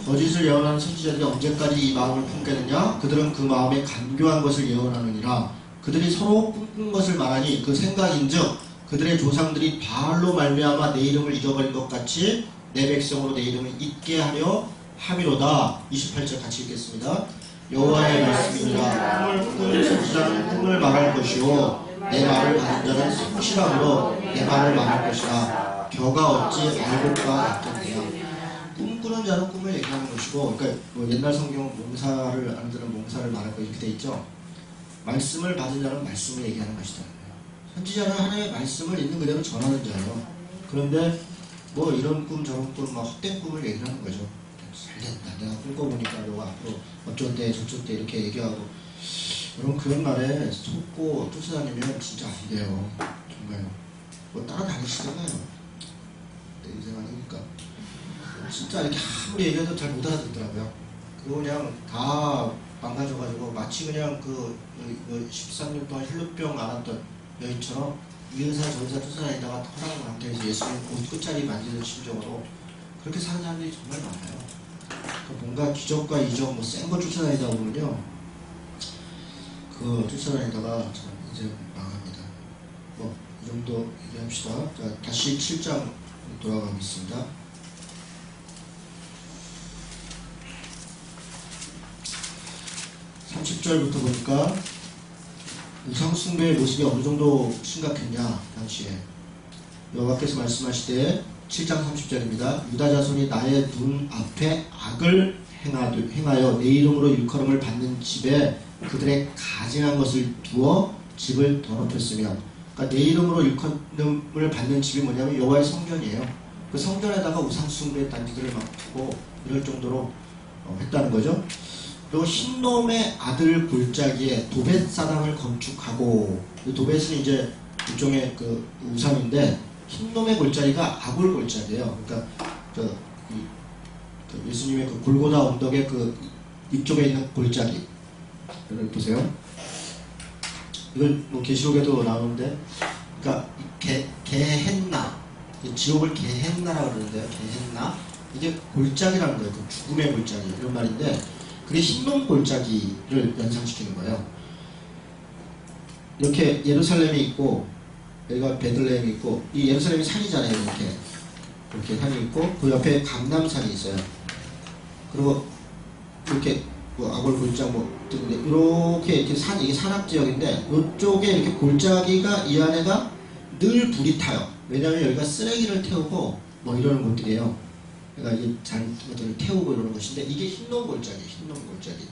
거짓을 예언하는 선지자들이 언제까지 이 마음을 품겠느냐? 그들은 그 마음에 간교한 것을 예언하느니라. 그들이 서로 꿈꾼 것을 말하니 그 생각인즉 그들의 조상들이 바알로 말미암아 내 이름을 잊어버린 것 같이 내 백성으로 내 이름을 잊게 하려 함이로다. 28절 같이 읽겠습니다. 여호와의 말씀이니라. 꿈을 꾼 선지자는 꿈을 말할 것이요 내 말을 받은 자는 성실함으로 내 말을 말할 것이다. 겨가 어찌 알곡과 같겠느냐. 꿈꾸는 자는 꿈을 얘기하는 것이고, 그러니까 뭐 옛날 성경 몽사를 아는 자는 몽사를 말할 거 이렇게 돼 있죠. 말씀을 받은 자는 말씀을 얘기하는 것이다. 선지자는 하나님의 말씀을 있는 그대로 전하는 자예요. 그런데 뭐 이런 꿈 저런 꿈 막 헛된 꿈을 얘기하는 거죠. 잘됐다. 내가 꿈꿔보니까 너가 앞으로 어쩐데 저쩐데 이렇게 얘기하고. 여러분 그런 말에 속고 쫓아다니면 진짜 안 돼요. 정말 뭐 따라다니시잖아요. 내 인생하니까 진짜 이렇게 아무리 얘기해도 잘 못 알아듣더라고요. 그거 그냥 다 망가져가지고 마치 그냥 그 13년 동안 혈루병 앓았던 여인처럼 이 의사 저 의사 쫓아다니다가 허락을 상태에서 예수님 옷 끝자리 만지는 심정으로 그렇게 사는 사람들이 정말 많아요. 뭔가 기적과 이적 뭐 센 거 쫓아다니다 보면요, 그 쫓아다니다가 이제 망합니다. 뭐 이 정도 얘기합시다. 자, 다시 7장 돌아가겠습니다. (30절부터) 보니까 우상숭배의 모습이 어느 정도 심각했냐. 당시에 여호와께서 말씀하시되 7장 30절입니다. 유다 자손이 나의 눈 앞에 악을 행하여 내 이름으로 일컬음을 받는 집에 그들의 가증한 것을 두어 집을 더럽혔으며, 그러니까 내 이름으로 일컬음을 받는 집이 뭐냐면 여호와의 성전이에요. 그 성전에다가 우상숭배 단지들을 막 두고 이럴 정도로 했다는 거죠. 그리고 흰놈의 아들 골짜기에 도벳 사당을 건축하고, 도벳은 이제 일종의 그 우상인데 흰놈의 골짜기가 아골 골짜기예요. 그러니까 그 예수님의 그 골고다 언덕의 그 이쪽에 있는 골짜기, 여기 보세요. 이걸 뭐 계시록에도 나오는데, 그러니까 게헨나, 지옥을 게헨나라고 그러는데요. 게헨나, 이게 골짜기라는 거예요. 그 죽음의 골짜기 이런 말인데, 그게 흰놈 골짜기를 연상시키는 거예요. 이렇게 예루살렘이 있고, 여기가 베들레헴이 있고, 이 예루살렘이 산이잖아요. 이렇게 산이 있고, 그 옆에 감람산이 있어요. 그리고 이렇게 뭐 아골 골짜기 이렇게 산, 이게 산악 지역인데, 이쪽에 이렇게 골짜기가, 이 안에가 늘 불이 타요. 왜냐하면 여기가 쓰레기를 태우고 뭐 이러는 곳들이에요. 그러니까 이게 잘못을 태우고 이러는 것인데, 이게 흰놈 골짜기.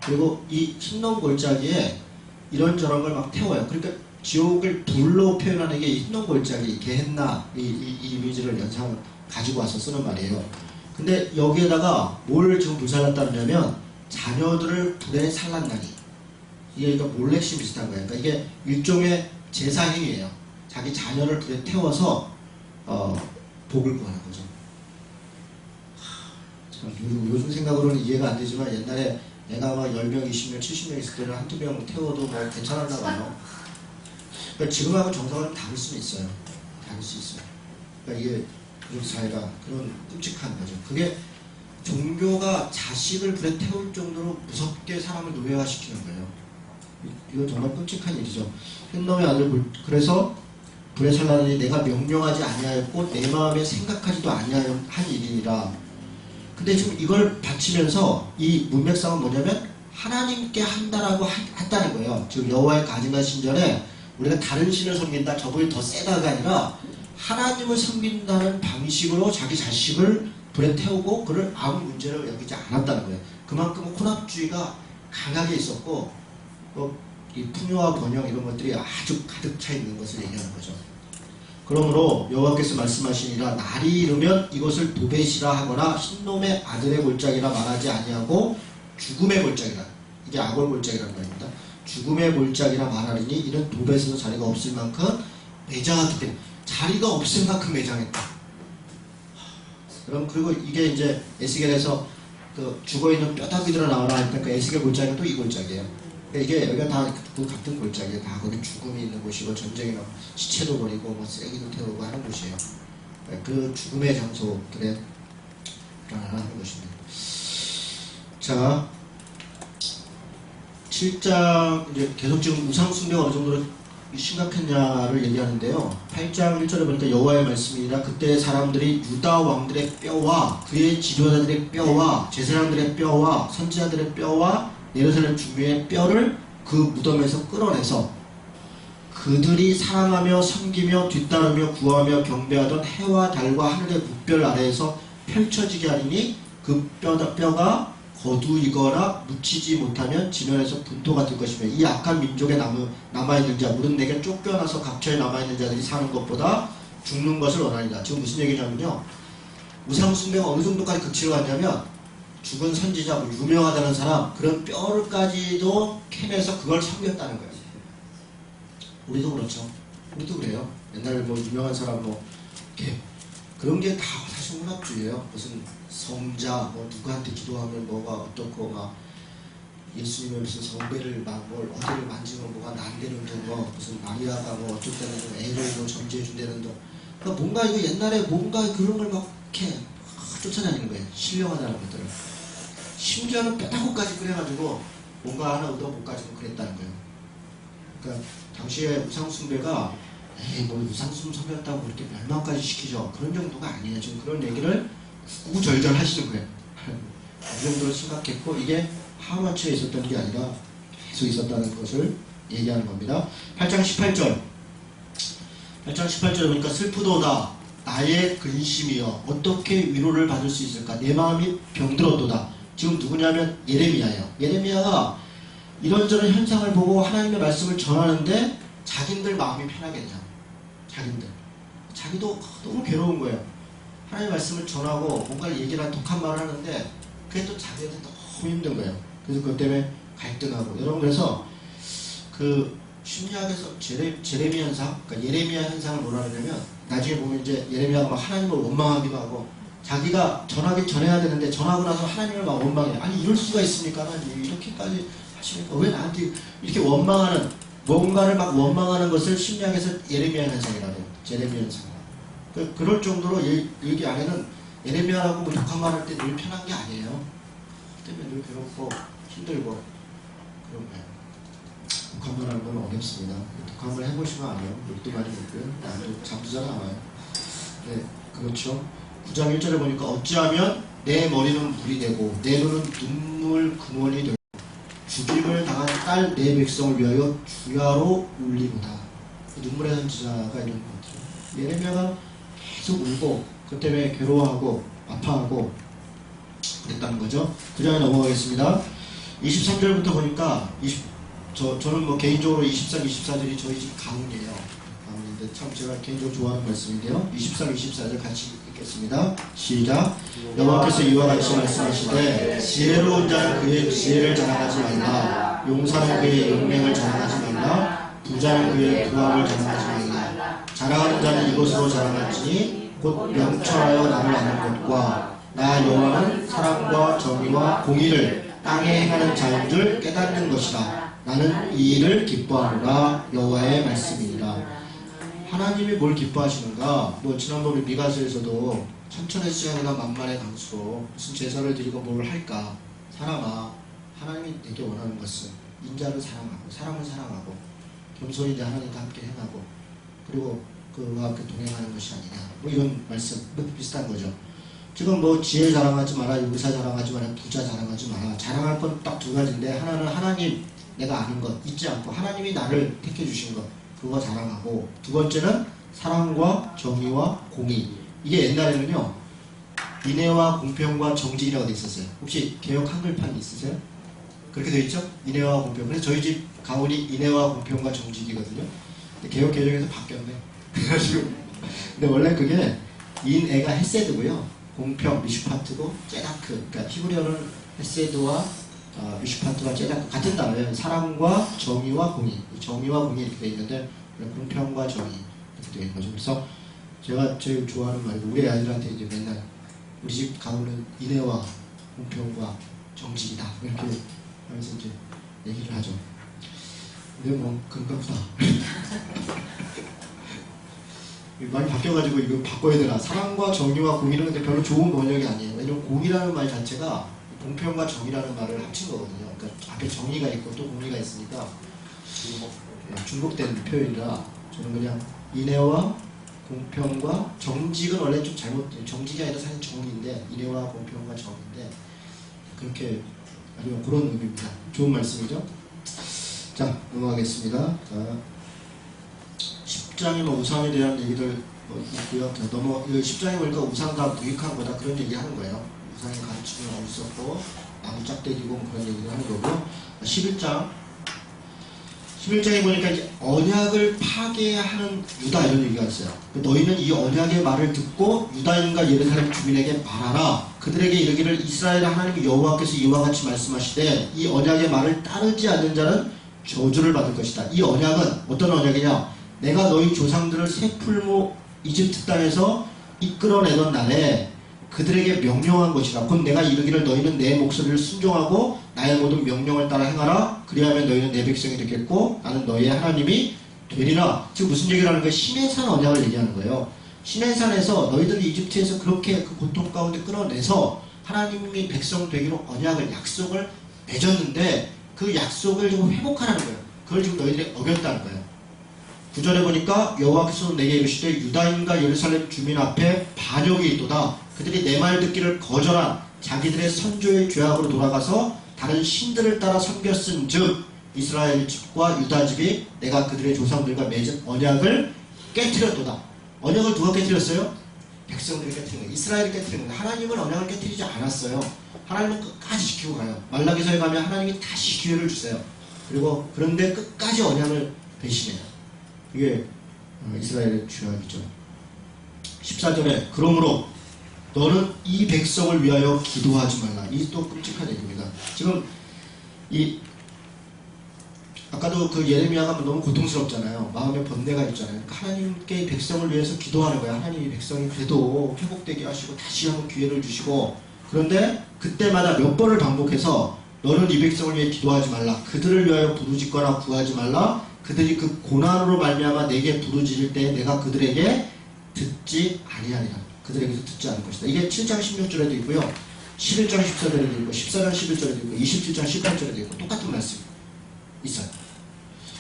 그리고 이 흰놈 골짜기에 이런저런 걸 막 태워요. 그러니까 지옥을 불로 표현하는 게 이 흰놈 골짜기, 게헨나, 이 이미지를 가지고 와서 쓰는 말이에요. 근데 여기에다가 뭘 지금 불살랐다냐면 자녀들을 불에 살란다니. 이게 그러니까 몰렉시 비슷한 거예요. 그러니까 이게 일종의 제사 행위예요. 자기 자녀를 불에 태워서 복을 구하는 거죠. 참, 요즘 생각으로는 이해가 안 되지만, 옛날에 내가 막 10명, 20명, 70명 있을 때는 한두 명 태워도 뭐 괜찮았나 봐요. 그러니까 지금하고 정서가 다를 수는 있어요. 다를 수 있어요. 그러니까 이게 우리 사회가 그런 끔찍한 거죠. 그게 종교가 자식을 불에 태울 정도로 무섭게 사람을 노예화시키는 거예요. 이거 정말 끔찍한 일이죠. 흰놈의 아들, 그래서 불에 살라니 내가 명령하지 아니하였고 내 마음에 생각하지도 아니한 일이니라. 근데 지금 이걸 바치면서 이 문맥상은 뭐냐면 하나님께 한다라고 했다는 거예요. 지금 여호와의 가증한 신전에 우리가 다른 신을 섬긴다, 저분이 더 세다가 아니라 하나님을 섬긴다는 방식으로 자기 자식을 불에 태우고 그를 아무 문제를 여기지 않았다는 거예요. 그만큼 혼합주의가 강하게 있었고, 이 풍요와 번영 이런 것들이 아주 가득 차 있는 것을 얘기하는 거죠. 그러므로 여호와께서 말씀하시니라, 날이 이르면 이것을 도벳이라 하거나 흰놈의 아들의 골짜기라 말하지 아니하고 죽음의 골짜기라, 이게 아골 골짜기라는 말입니다. 죽음의 골짜기라 말하리니 이는 도벳에서 자리가 없을 만큼 매장하기 때문에, 자리가 없을 만큼 매장했다. 그럼 그리고 이게 이제 에스겔에서 그 죽어있는 뼈다귀들아 나와라 할 때 그 에스겔 골짜기가 또 이 골짜기예요. 이게 여기가 다 그 같은 골짜기예요. 다 거기 죽음이 있는 곳이고, 전쟁에 막 시체도 버리고 뭐 쓰레기도 태우고 하는 곳이에요. 그 죽음의 장소들에 하는 것입니다. 자, 7장 이제 계속 지금 우상 숭배가 어느 정도로 심각했냐를 얘기하는데요. 8장 1절에 보니까 여호와의 말씀이니라, 그때 사람들이 유다 왕들의 뼈와 그의 지도자들의 뼈와 제사장들의 뼈와 선지자들의 뼈와 예루살렘 주민의 뼈를 그 무덤에서 끌어내서 그들이 사랑하며 섬기며 뒤따르며 구하며 경배하던 해와 달과 하늘의 묵별 아래에서 펼쳐지게 하리니 그 뼈가 거두이거나 묻히지 못하면 지면에서 분토가 될 것이며, 이 악한 민족에 남아있는 자, 물은 내게 쫓겨나서 각처에 남아있는 자들이 사는 것보다 죽는 것을 원하니라. 지금 무슨 얘기냐면요, 우상 숭배가 어느 정도까지 극치를 갔냐면, 죽은 선지자, 뭐 유명하다는 사람, 그런 뼈를까지도 캐내서 그걸 섬겼다는 거예요. 우리도 그렇죠. 우리도 그래요. 옛날에 뭐 유명한 사람 뭐 이렇게 그런 게 다 사실 혼합주의예요. 무슨 성자, 뭐 누구한테 기도하면 뭐가 어떻고, 막 예수님의 무슨 성배를 막 뭘 어디를 만지면 뭐가 난다는 등, 뭐 무슨 마리아가 뭐 어쩔 때는 좀 애를 뭐 점지해준다는 등, 그러니까 뭔가 이거 옛날에 뭔가 그런 걸 막 이렇게 쫓아다니는 거예요. 신령하다는 것들을. 심지어는 뼈다귀까지 끓여가지고 뭔가 하나 얻어 못 가지고 그랬다는 거예요. 그러니까 당시에 우상숭배가 뭐 우상숭배였다고 그렇게 멸망까지 시키죠. 그런 정도가 아니에요. 지금 그런 얘기를 구구절절 하시는 거예요. 그 정도로 심각했고, 이게 하루아침에 있었던 게 아니라 계속 있었다는 것을 얘기하는 겁니다. 8장 18절 보니까 슬프도다 나의 근심이여 어떻게 위로를 받을 수 있을까, 내 마음이 병들었도다. 지금 누구냐면 예레미야예요. 예레미야가 이런저런 현상을 보고 하나님의 말씀을 전하는데 자기들 마음이 편하게 되잖아. 자기도 너무 괴로운 거예요. 하나님의 말씀을 전하고 뭔가를 얘기를 독한 말을 하는데 그게 또 자기한테 너무 힘든 거예요. 그래서 그것 때문에 갈등하고 여러분 그래서 그 신약에서 제레미야 현상, 그러니까 예레미야 현상을 뭐라 하냐면 나중에 보면 이제 예레미야가 막 하나님을 원망하기도 하고 자기가 전해야 되는데 전하고 나서 하나님을 막 원망해. 아니 이럴 수가 있습니까? 하나님 이렇게까지 하십니까? 왜 나한테 이렇게 원망하는 뭔가를 막 원망하는 것을 신약에서 예레미야 현상이라고 해요. 제레미야 현상. 그럴 정도로 여기 안에는 예레미야라고 뭐 독한 말 할 때 늘 편한 게 아니에요. 그 때문에 늘 괴롭고 힘들고 그런 거예요. 독한 말 하는 건 어렵습니다. 독한 말 해보시면 알아요. 욕도 많이 먹고요. 잠도 잘 안 와요. 네, 그렇죠. 9장 1절에 보니까 어찌하면 내 머리는 물이 되고 내 눈은 눈물 근원이 되고 죽임을 당한 딸 내 백성을 위하여 주야로 울리로다. 눈물의 선지자가 이런 것 같아요. 예레미야가 계속 울고 그 때문에 괴로워하고 아파하고 그랬다는 거죠. 그 장에 넘어가겠습니다. 23절부터 보니까 저는 뭐 개인적으로 23, 24절이 저희 집 가문이에요. 가문인데 참 제가 개인적으로 좋아하는 말씀인데요. 23, 24절 같이 읽겠습니다. 시작. 여호와께서 이와 같이 말씀하시되 지혜로운 자는 그의 지혜를 자랑하지 말라. 용사는 그의 용맹을 자랑하지 말라. 부자는 그의 부함을 자랑하지 말라. 자랑하는 자는 이것으로 자랑할지니 곧 명철하여 나를 아는 것과 나 여호와는 사랑과 정의와 공의를 땅에 행하는 자인 줄 깨닫는 것이다. 나는 이 일을 기뻐하노라. 여호와의 말씀이니라. 하나님이 뭘 기뻐하시는가? 뭐 지난번에 미가서에서도 천천의 수양이나 만만의 강수로 무슨 제사를 드리고 뭘 할까? 사람아, 하나님이 내게 원하는 것은 인자를 사랑하고 사람을 사랑하고 겸손히 내 하나님과 함께 행하고 그리고 그와 함께 동행하는 것이 아니냐. 뭐 이런 말씀 비슷한 거죠. 지금 뭐 지혜 자랑하지 마라, 의사 자랑하지 마라, 부자 자랑하지 마라. 자랑할 건 딱 두 가지인데 하나는 하나님 내가 아는 것 잊지 않고 하나님이 나를 택해 주신 것 그거 자랑하고 두 번째는 사랑과 정의와 공의. 이게 옛날에는요 인애와 공평과 정직이라고 돼 있었어요. 혹시 개역 한글판 있으세요? 그렇게 돼 있죠? 인애와 공평. 그래서 저희 집 가문이 인애와 공평과 정직이거든요. 근데 개역 개정에서 바뀌었네. 그래가지고 근데 원래 그게 인애가 헤세드고요. 공평 미슈파트고 제다크. 그러니까 히브리어는 헤세드와 미슈파트와 제다크 같은 단어예요. 사랑과 정의와 공의. 정의와 공의 이렇게 돼 있는데 공평과 정의 이렇게 돼 있는 거죠. 그래서 제가 제일 좋아하는 말이고 우리 아이들한테 이제 맨날 우리 집 가문은 인애와 공평과 정직이다 이렇게 하면서 이제 얘기를 하죠. 근데 뭐 그런가 보다. 많이 바뀌어가지고 이거 바꿔야 되나. 사랑과 정의와 공의는 근데 별로 좋은 번역이 아니에요. 왜냐면 공의라는 말 자체가 공평과 정의라는 말을 합친 거거든요. 그러니까 앞에 정의가 있고 또 공의가 있으니까 중복된 표현이라 저는 그냥 인애와 공평과 정직은 원래 좀 잘못돼요. 정직이 아니라 사실 정의인데 인애와 공평과 정의인데 그렇게 아니면 그런 의미입니다. 좋은 말씀이죠. 자 넘어가겠습니다. 자, 10장에 뭐 우상에 대한 얘기들 뭐 있고요. 10장에 보니까 우상 다 무익한 거다 그런 얘기 하는 거예요. 우상의 가르침은 없었고 나무 짝대기고 뭐 그런 얘기를 하는 거고요. 11장에 보니까 이제 언약을 파괴하는 유다 이런 얘기가 있어요. 너희는 이 언약의 말을 듣고 유다인과 예루살렘 주민에게 말하라. 그들에게 이르기를 이스라엘 하나님 여호와께서 이와 같이 말씀하시되 이 언약의 말을 따르지 않는 자는 저주를 받을 것이다. 이 언약은 어떤 언약이냐? 내가 너희 조상들을 새풀모 이집트 땅에서 이끌어내던 날에 그들에게 명령한 것이라. 곧 내가 이르기를 너희는 내 목소리를 순종하고 나의 모든 명령을 따라 행하라. 그리하면 너희는 내 백성이 되겠고 나는 너희의 하나님이 되리라. 지금 무슨 얘기를 하는 거예요? 시내산 언약을 얘기하는 거예요. 시내산에서 너희들이 이집트에서 그렇게 그 고통 가운데 끌어내서 하나님이 백성 되기로 언약을 약속을 맺었는데 그 약속을 지금 회복하라는 거예요. 그걸 지금 너희들이 어겼다는 거예요. 9절에 보니까 여호와께서 내게 이르시되 유다인과 예루살렘 주민 앞에 반역이 있도다. 그들이 내 말 듣기를 거절한 자기들의 선조의 죄악으로 돌아가서 다른 신들을 따라 섬겼은 즉 이스라엘 집과 유다 집이 내가 그들의 조상들과 맺은 언약을 깨트렸도다. 언약을 누가 깨트렸어요? 백성들이 깨뜨린 거예요. 이스라엘이 깨뜨린 거예요. 하나님은 언약을 깨뜨리지 않았어요. 하나님은 끝까지 지키고 가요. 말라기서에 가면 하나님이 다시 기회를 주세요. 그리고 그런데 끝까지 언약을 배신해요. 이게 이스라엘의 죄악이죠. 14절에 그러므로 너는 이 백성을 위하여 기도하지 말라. 이 또 끔찍한 얘기입니다. 지금 아까도 그 예레미야가 너무 고통스럽잖아요. 마음에 번뇌가 있잖아요. 그러니까 하나님께 이 백성을 위해서 기도하는 거야. 하나님 이 백성이 그래도 회복되게 하시고 다시 한번 기회를 주시고, 그런데 그때마다 몇 번을 반복해서 너는 이 백성을 위해 기도하지 말라. 그들을 위하여 부르짖거나 구하지 말라. 그들이 그 고난으로 말미암아 내게 부르짖을 때 내가 그들에게 듣지 아니하리라. 그들에게서 듣지 않을 것이다. 이게 7장 16절에도 있고요. 11장 14절에도 있고 14장 11절에도 있고 27장 18절에도 있고 똑같은 말씀이 있어요.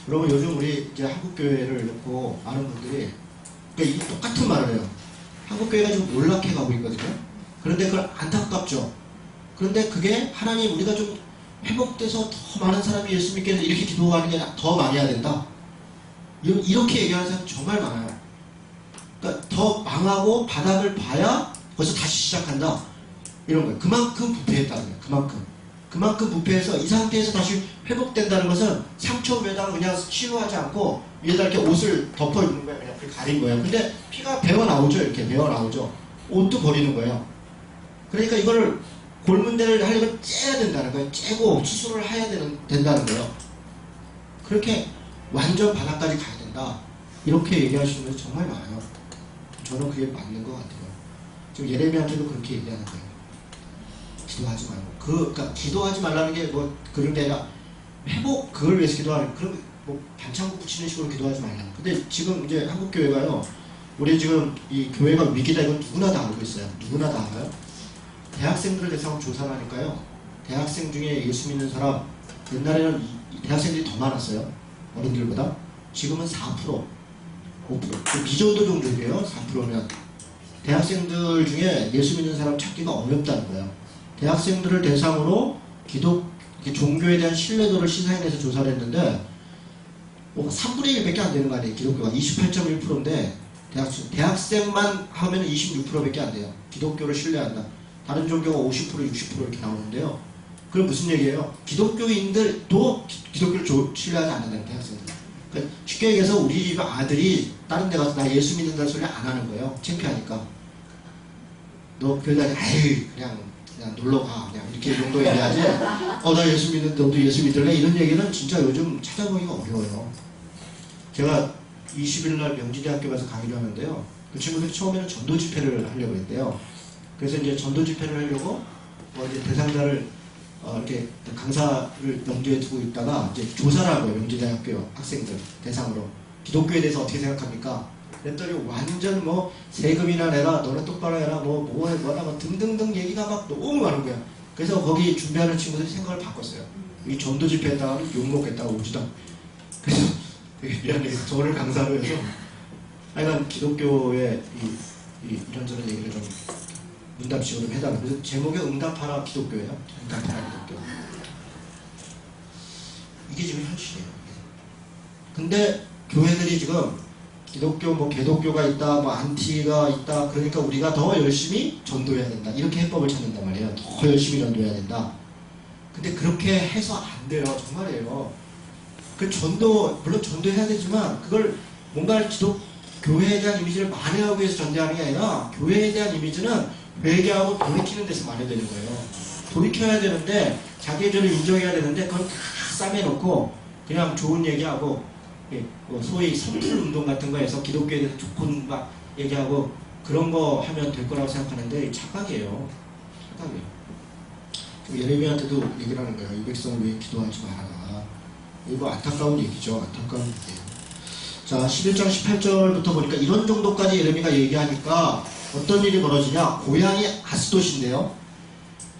그러면 요즘 우리 이제 한국교회를 놓고 많은 분들이 그러니까 이 똑같은 말을 해요. 한국교회가 지금 몰락해 가고 있거든요. 그런데 그걸 안타깝죠. 그런데 그게 하나님 우리가 좀 회복돼서 더 많은 사람이 예수 믿게 해서 이렇게 기도하는 게 더 많이 해야 된다. 이렇게 얘기하는 사람이 정말 많아요. 그러니까 더 망하고 바닥을 봐야 벌써 다시 시작한다. 이런 거예요. 그만큼 부패했다는 거예요. 그만큼 부패해서 이 상태에서 다시 회복된다는 것은 상처 위에다가 그냥 치유하지 않고 위에다 이렇게 옷을 덮어 입는 거예요. 그냥 가린 거예요. 근데 피가 배어 나오죠. 이렇게 배어 나오죠. 옷도 버리는 거예요. 그러니까 이걸 골문 데를 하려면 째야 된다는 거예요. 째고 수술을 해야 된다는 거예요. 그렇게 완전 바닥까지 가야 된다. 이렇게 얘기하시는 분이 정말 많아요. 저는 그게 맞는 것 같아요. 지금 예레미야한테도 그렇게 얘기하는 거예요. 기도하지 말고. 그러니까 기도하지 말라는 게 뭐 그런 게 아니라 회복, 그걸 위해서 기도하는, 그럼 뭐 반창고 붙이는 식으로 기도하지 말라는. 근데 지금 이제 한국교회가요, 우리 지금 이 교회가 위기다, 이건 누구나 다 알고 있어요. 누구나 다 알아요. 대학생들을 대상으로 조사를 하니까요, 대학생 중에 예수 믿는 사람, 옛날에는 대학생들이 더 많았어요. 어른들보다. 지금은 4%, 5%. 미전도 종족이에요. 4%면. 대학생들 중에 예수 믿는 사람 찾기가 어렵다는 거예요. 대학생들을 대상으로 종교에 대한 신뢰도를 시사인에서 조사를 했는데, 3분의 1밖에 안 되는 거 아니에요. 기독교가 28.1%인데 대학생만 하면 26%밖에 안 돼요. 기독교를 신뢰한다. 다른 종교가 50%, 60% 이렇게 나오는데요. 그럼 무슨 얘기예요? 기독교인들도 기독교를 신뢰하지 않는다는 대학생들. 그러니까 쉽게 얘기해서 우리 집 아들이 다른 데 가서 나 예수 믿는다는 소리 안 하는 거예요. 창피하니까. 너 교회 다니, 아유 그냥 놀러가, 그냥 이렇게 정도 얘기하지. 나 예수 믿는데 너도 예수 믿을래? 이런 얘기는 진짜 요즘 찾아보기가 어려워요. 제가 20일날 명지대학교 가서 강의를 하는데요. 그 친구들이 처음에는 전도 집회를 하려고 했대요. 그래서 이제 전도 집회를 하려고 이제 대상자를 이렇게 강사를 염두에 두고 있다가 이제 조사를 한 거예요. 명지대학교 학생들 대상으로 기독교에 대해서 어떻게 생각합니까? 그랬더니 완전 뭐 세금이나 내라, 너네 똑바로 해라, 뭐라 등등등 얘기가 막 너무 많은 거야. 그래서 거기 준비하는 친구들이 생각을 바꿨어요. 이 전도 집회에다가 욕먹겠다고 오지도 않고. 그래서 되게 미안해. 저를 강사로 해서 하여간 기독교의 이런저런 얘기를 좀 문답식으로 좀 해달라고. 그래서 제목이 응답하라 기독교예요. 응답하라 기독교. 이게 지금 현실이에요. 근데 교회들이 지금 기독교, 개독교가 있다, 안티가 있다, 그러니까 우리가 더 열심히 전도해야 된다. 이렇게 해법을 찾는단 말이에요. 더 열심히 전도해야 된다. 근데 그렇게 해서 안 돼요. 정말이에요. 그 물론 전도해야 되지만, 그걸 뭔가 교회에 대한 이미지를 만회하기 위해서 전도하는 게 아니라, 교회에 대한 이미지는 회개하고 돌이키는 데서 만회되는 거예요. 돌이켜야 되는데, 자기의 죄를 인정해야 되는데, 그건 다 싸매놓고, 그냥 좋은 얘기하고, 소위 선풀 운동 같은 거 해서 기독교에 대해서 좋은 막 얘기하고 그런 거 하면 될 거라고 생각하는데 착각이에요. 예레미야한테도 얘기를 하는 거예요. 이 백성을 위해 기도하지 말아라. 이거 안타까운 얘기죠. 안타까운 얘기예요. 자, 11장 18절부터 보니까 이런 정도까지 예레미야가 얘기하니까 어떤 일이 벌어지냐. 고향이 아스돗인데요.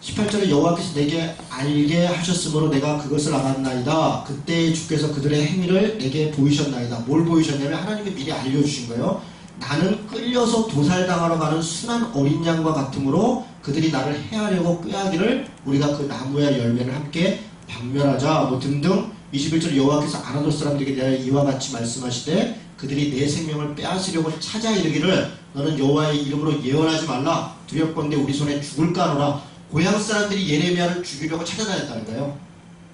18절에 여호와께서 내게 알게 하셨으므로 내가 그것을 알았나이다. 그때 주께서 그들의 행위를 내게 보이셨나이다. 뭘 보이셨냐면 하나님이 미리 알려주신 거예요. 나는 끌려서 도살당하러 가는 순한 어린 양과 같으므로 그들이 나를 해하려고 꾀하기를 우리가 그 나무의 열매를 함께 박멸하자 등등 21절 여호와께서 아나도 사람들에게 대하여 이와 같이 말씀하시되 그들이 내 생명을 빼앗으려고 찾아 이르기를 너는 여호와의 이름으로 예언하지 말라 두렵건대 우리 손에 죽을까 하노라. 고향 사람들이 예레미야를 죽이려고 찾아다녔다는 거예요.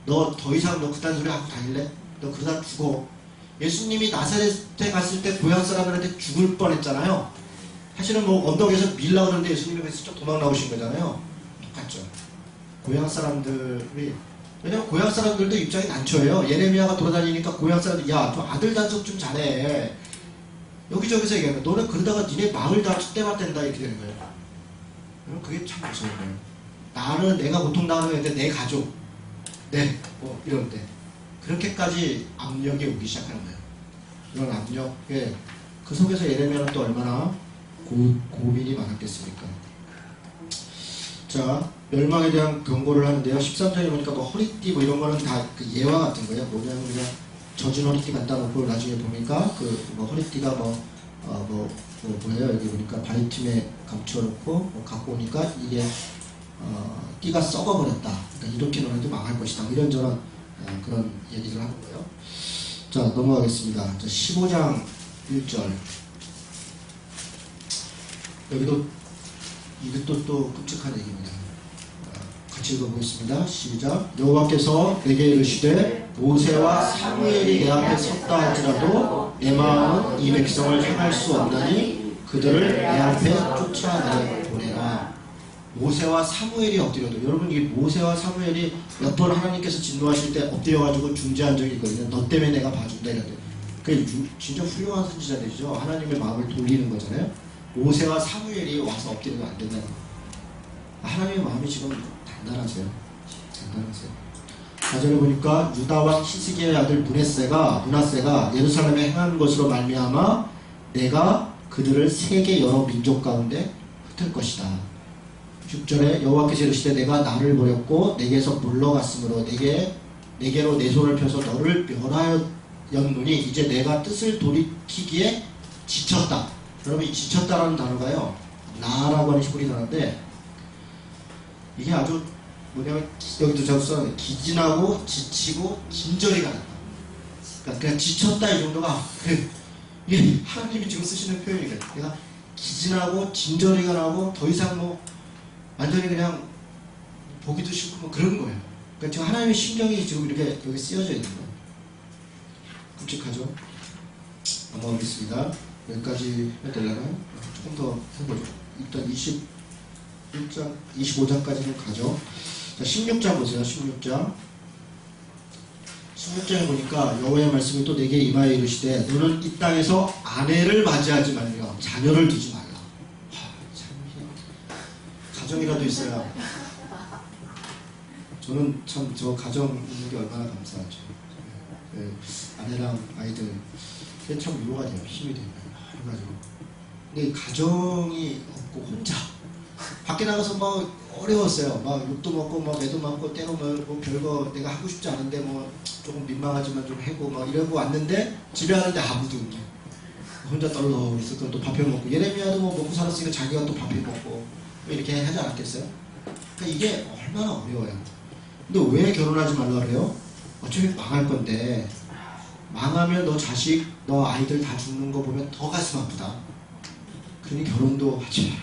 너 더 이상 너 그딴 소리 하고 다닐래? 너 그러다 죽어. 예수님이 나사렛에 갔을 때 고향 사람들한테 죽을 뻔했잖아요. 사실은 뭐 언덕에서 밀라 그러는데 예수님이 그래서 좀 도망 나오신 거잖아요. 똑같죠. 고향 사람들이, 왜냐면 고향 사람들도 입장이 난처해요. 예레미야가 돌아다니니까 고향 사람들이 야, 저 아들 단속 좀 잘해. 여기저기서 얘기하는 거야. 너네 그러다가 니네 마을 다 떼맞댄다 이렇게 되는 거예요. 그게 참 무서운 거예요. 나는 내가 고통당하는 애인데 내 가족, 뭐 이런데 그렇게까지 압력이 오기 시작하는 거예요. 이런 압력에 그 속에서 예레미야는 또 얼마나 고민이 많았겠습니까? 자, 멸망에 대한 경고를 하는데요. 13장에 보니까 뭐 허리띠 뭐 이런 거는 다 그 예화 같은 거예요. 뭐냐면 그냥 젖은 허리띠 갖다 놓고 나중에 보니까 그 뭐 허리띠가 뭐예요? 여기 보니까 바리틈에 감춰놓고 뭐 갖고 오니까 이게 띠가 썩어버렸다. 그러니까 이렇게 너네도 망할 것이다. 이런저런 그런 얘기를 하는 거예요. 자, 넘어가겠습니다. 자, 15장 1절. 여기도 이것도 끔찍한 얘기입니다. 같이 읽어보겠습니다. 시작. 여호와께서 내게 이르시되 모세와 사무엘이 내 앞에 섰다 할지라도 내 마음은 이 백성을 향할 수 없나니 그들을 내 앞에 쫓아내보내라. 모세와 사무엘이 엎드려도, 여러분 이 모세와 사무엘이 몇 번 하나님께서 진노하실 때 엎드려가지고 중재한 적이 있거든요. 너 때문에 내가 봐준다 이런데. 그게 진짜 훌륭한 선지자들이죠. 하나님의 마음을 돌리는 거잖아요. 모세와 사무엘이 와서 엎드리면 안 된다는 거예요. 하나님의 마음이 지금 단단하세요. 단단하세요. 4절에 보니까 유다왕 히스기야의 아들 므낫세가 예루살렘에 행한 것으로 말미암아 내가 그들을 세계 여러 민족 가운데 흩을 것이다. 6절에 여호와께서 이르시되 내가 나를 버렸고 내게서 물러갔으므로 내게로 내 손을 펴서 너를 멸하였노니 이제 내가 뜻을 돌이키기에 지쳤다. 여러분 이 지쳤다라는 단어가요, 나라고 하는 히브리 단어인데 이게 아주 뭐냐면 여기도 제가 써놨는데 기진하고 지치고 긴절이 가는, 그러니까 그냥 지쳤다 이 정도가 이게 하나님이 지금 쓰시는 표현이에요. 내가 기진하고 진절이가 나고 더 이상 뭐 완전히 그냥 보기도 싫고 뭐 그런 거예요. 그러니까 지금 하나님의 신경이 지금 이렇게 여기 쓰여져 있는 거예요. 끔찍하죠? 넘어가겠습니다. 여기까지 해야 되려나요? 조금 더 해보죠. 일단 21장, 25장까지는 가죠. 자, 16장 보세요. 16장에 보니까 여호와의 말씀이 또 내게 임하여 이르시되 너는 이 땅에서 아내를 맞이하지 말며 자녀를 두지 말라. 가정이라도 있어야. 저는 참 저 가정 있는 게 얼마나 감사하죠. 아내랑 아이들 그게 참 위로가 돼요. 힘이 돼요. 그래가지고 근데 가정이 없고 혼자 밖에 나가서 막 어려웠어요. 막 욕도 먹고 막 매도 맞고 때로는 뭐 별거 내가 하고 싶지 않은데 뭐 조금 민망하지만 좀 하고 막 이러고 왔는데 집에 가는데 아무도 없네. 혼자 떨러 있었고 또 밥 해 먹고 예레미야도 뭐 먹고 살았으니까 자기가 또 밥 해 먹고 이렇게 하지 않았겠어요? 그러니까 이게 얼마나 어려워요. 근데 왜 결혼하지 말라 그래요? 어차피 망할 건데 망하면 너 자식, 너 아이들 다 죽는 거 보면 더 가슴 아프다. 그러니 결혼도 하지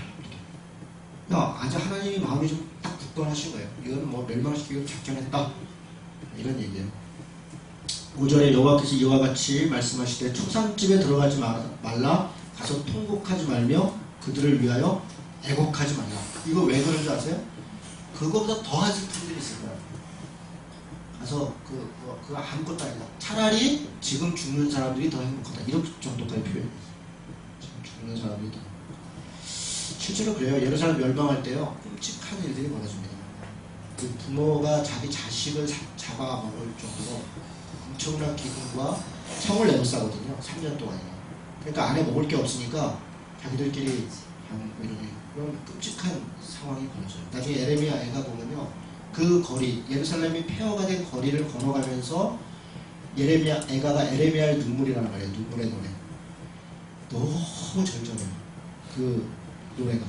마라. 야, 아주 하나님이 마음이 좀 딱 굳건하신 거예요. 이거는 뭐 멸망시키기로 작정했다. 이런 얘기예요. 5절에 여호와께서 이와 같이 말씀하시되 초상집에 들어가지 말라. 가서 통곡하지 말며 그들을 위하여 애곡하지 말라. 이거 왜 그런 줄 아세요? 그거보다 더한 슬픔들이 있을 거예요. 가서 그거 아무것도 아니다. 차라리 지금 죽는 사람들이 더 행복하다. 이런 정도까지 표현해요. 지금 죽는 사람들이 더. 실제로 그래요. 예루살렘 멸망할 때요, 끔찍한 일들이 벌어집니다. 그 부모가 자기 자식을 잡아먹을 정도로 엄청난 기근과 성을 내모싸거든요. 3년 동안이나. 그러니까 안에 먹을 게 없으니까 자기들끼리 그런 끔찍한 상황이 벌어져요. 나중에 예레미야 애가 보면요, 그 거리, 예루살렘이 폐허가 된 거리를 걸어가면서 예레미야 애가가 예레미야의 눈물이라는 말이에요. 눈물의 노래. 너무 절정해요. 그 노래가.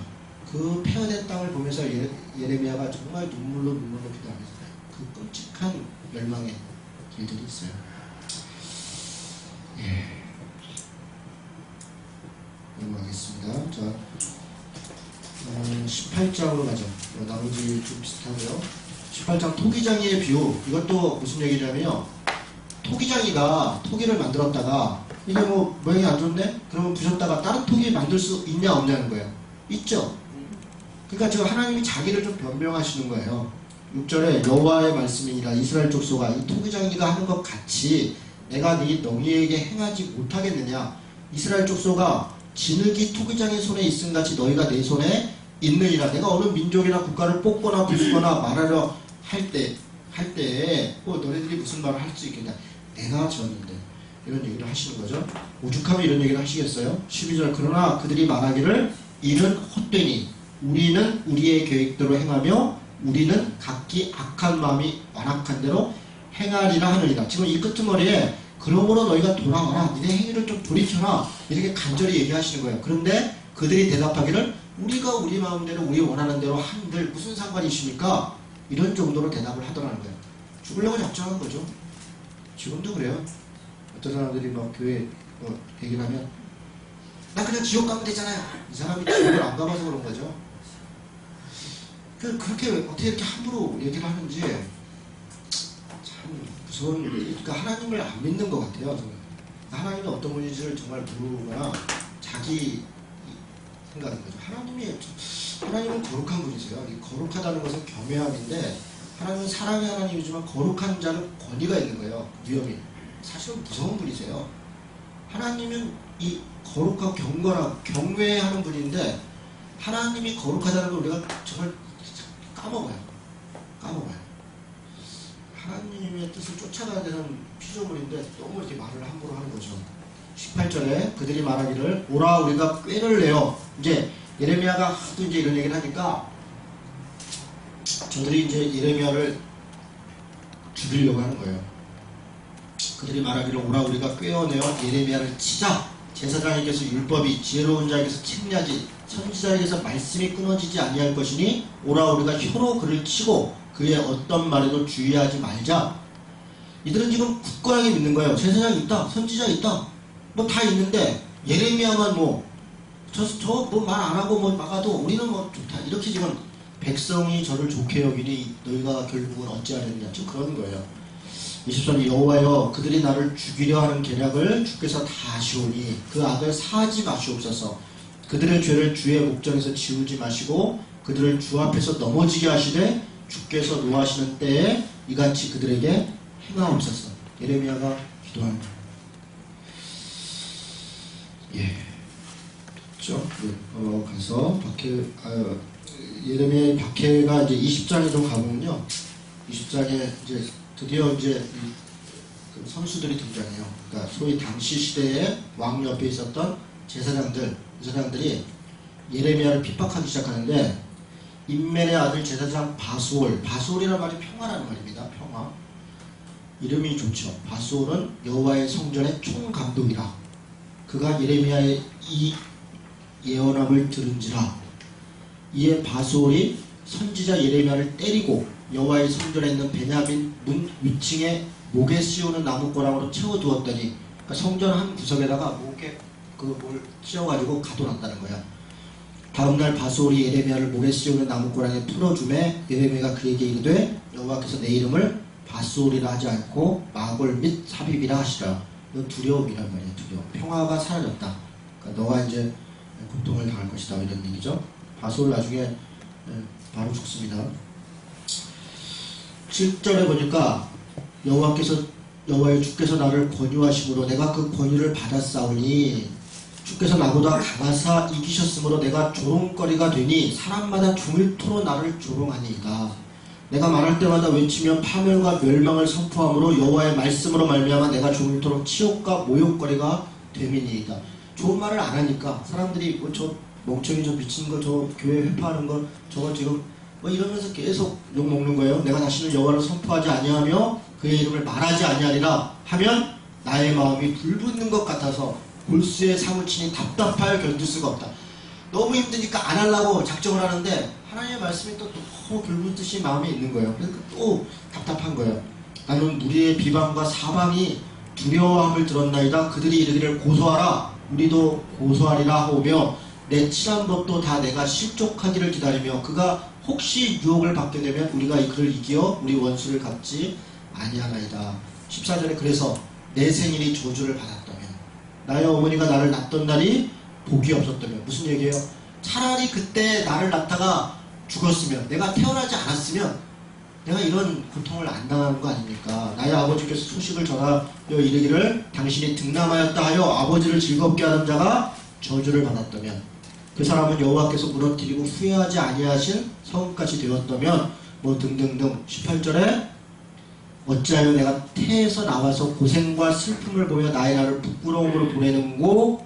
그 폐허된 땅을 보면서 예레미야가 정말 눈물로 기도하면서 그 끔찍한 멸망의 일들이 있어요. 예. 넘어가겠습니다. 자, 18장으로 가죠. 나머지 좀 비슷하고요. 18장 토기장이의 비유. 이것도 무슨 얘기냐면요. 토기장이가 토기를 만들었다가 이게 뭐 모양이 안 좋네? 그러면 부셨다가 다른 토기 만들 수 있냐 없냐는 거예요. 있죠. 그러니까 지금 하나님이 자기를 좀 변명하시는 거예요. 6절에 여호와의 말씀이니라 이스라엘 족속아 이 토기장이가 하는 것 같이 내가 너희에게 행하지 못하겠느냐. 이스라엘 족속아 진흙이 토기장의 손에 있음 같이 너희가 내 손에 있느니라. 내가 어느 민족이나 국가를 뽑거나 부수거나 말하려 할 때에 너네들이 무슨 말을 할 수 있겠냐. 내가 지었는데 이런 얘기를 하시는 거죠. 오죽하면 이런 얘기를 하시겠어요? 12절 그러나 그들이 말하기를 이는 헛되니 우리는 우리의 계획대로 행하며 우리는 각기 악한 마음이 완악한 대로 행하리라 하느니라. 지금 이 끄트머리에 그러므로 너희가 돌아와라. 니네 행위를 좀 돌이켜라. 이렇게 간절히 얘기하시는 거예요. 그런데 그들이 대답하기를 우리가 우리 마음대로 우리 원하는 대로 한들 무슨 상관이 있습니까? 이런 정도로 대답을 하더라는 거예요. 죽으려고 작정한 거죠. 지금도 그래요. 어떤 사람들이 막 교회 얘기를 하면 나 그냥 지옥 가면 되잖아요. 이 사람이 지옥을 안 가봐서 그런 거죠. 그렇게 어떻게 이렇게 함부로 얘기를 하는지 참 무서운 일이. 그러니까 하나님을 안 믿는 것 같아요. 저는. 하나님이 어떤 분인지를 정말 모르거나 자기 생각인 거죠. 하나님은 거룩한 분이세요. 이 거룩하다는 것은 겸해함인데 하나님은 사랑의 하나님이지만 거룩한 자는 권위가 있는 거예요. 위험이. 사실은 무서운 분이세요. 하나님은 이 거룩하고 경외하는 분인데 하나님이 거룩하다는 걸 우리가 정말 까먹어요. 하나님의 뜻을 쫓아가야 되는 피조물인데 너무 이렇게 말을 함부로 하는 거죠. 18절에 그들이 말하기를 오라 우리가 꾀를 내어. 이제 예레미야가 하도 이제 이런 얘기를 하니까 저들이 이제 예레미야를 죽이려고 하는 거예요. 그들이 말하기를 오라 우리가 꾀어내어 예레미야를 치자. 제사장에게서 율법이 지혜로운 자에게서 책략이 선지자에게서 말씀이 끊어지지 아니할 것이니 오라 우리가 혀로 그를 치고 그의 어떤 말에도 주의하지 말자. 이들은 지금 굳건하게 믿는 거예요. 제사장 있다, 선지자 있다, 뭐 다 있는데 예레미야만 뭐 말 안 하고 뭐 막아도 우리는 뭐 좋다. 이렇게 지금 백성이 저를 좋게 여기니 너희가 결국은 어찌하려느냐. 지금 그런 거예요. 20절 여호와여 그들이 나를 죽이려 하는 계략을 주께서 다 아시오니 그 악을 사하지 마시옵소서. 그들의 죄를 주의 목전에서 지우지 마시고 그들을 주 앞에서 넘어지게 하시되 주께서 노하시는 때에 이같이 그들에게 행하옵소서. 예레미야가 기도합니다. 예, 그렇죠. 가서 예레미야의 박해가 이제 20장에도 가보면요, 20장에 이제 드디어 이제 그 선수들이 등장해요. 그러니까 소위 당시 시대에 왕 옆에 있었던 제사장들이 예레미야를 핍박하기 시작하는데 임멜의 아들 제사장 바수올이라는 말이 평화라는 말입니다. 평화. 이름이 좋죠. 바수올은 여호와의 성전의 총감독이라. 그가 예레미야의 이 예언함을 들은지라. 이에 바수올이 선지자 예레미야를 때리고 여호와의 성전에 있는 베냐민 문 위층에 목에 씌우는 나무꼬랑으로 채워두었더니, 그러니까 성전 한 구석에다가 목에 뭘 씌워가지고 가둬놨다는 거야. 다음날 바수올이 예레미야를 목에 씌우는 나무꼬랑에 풀어주매 예레미야가 그에게 이르되 여호와께서 내 이름을 바수올이라 하지 않고 마골 및 사빕이라 하시라. 이건 두려움이란 말이야. 두려움. 평화가 사라졌다. 그러니까 너가 이제 고통을 당할 것이다, 이런 얘기죠. 바수올 나중에 바로 죽습니다. 7절에 보니까 여호와의 주께서 나를 권유하심으로 내가 그 권유를 받았사오니 주께서 나보다 강하사 이기셨으므로 내가 조롱거리가 되니 사람마다 종일토록 나를 조롱하니이다. 내가 말할 때마다 외치면 파멸과 멸망을 선포함으로 여호와의 말씀으로 말미암아 내가 종일토록 치욕과 모욕거리가 됨이니이다. 좋은 말을 안 하니까 사람들이 저 멍청이 저 미친 거 저 교회 회파하는 거 저거 지금 이러면서 계속 욕먹는 거예요. 내가 다시는 여호와를 선포하지 아니하며 그의 이름을 말하지 아니하리라 하면 나의 마음이 불붙는 것 같아서 골수에 사무치니 답답하여 견딜 수가 없다. 너무 힘드니까 안 하려고 작정을 하는데 하나님의 말씀이 또 불붙듯이 마음에 있는 거예요. 그래서 또 답답한 거예요. 나는 무리의 비방과 사방이 두려워함을 들었나이다. 그들이 이르기를 고소하라. 우리도 고소하리라 하오며 내 칠한 법도 다 내가 실족하기를 기다리며 그가 혹시 유혹을 받게 되면 우리가 그를 이기어 우리 원수를 갚지 아니하나이다. 14절에 그래서 내 생일이 저주를 받았다면 나의 어머니가 나를 낳던 날이 복이 없었다면 무슨 얘기예요? 차라리 그때 나를 낳다가 죽었으면 내가 태어나지 않았으면 내가 이런 고통을 안 당하는 거 아닙니까? 나의 아버지께서 소식을 전하여 이르기를 당신이 등남하였다 하여 아버지를 즐겁게 하는 자가 저주를 받았다면 그 사람은 여호와께서 무너뜨리고 후회하지 아니하신 성읍같이 되었다면 뭐 등등등. 18절에 어찌하여 내가 태에서 나와서 고생과 슬픔을 보며 나의 날을 부끄러움으로 보내는고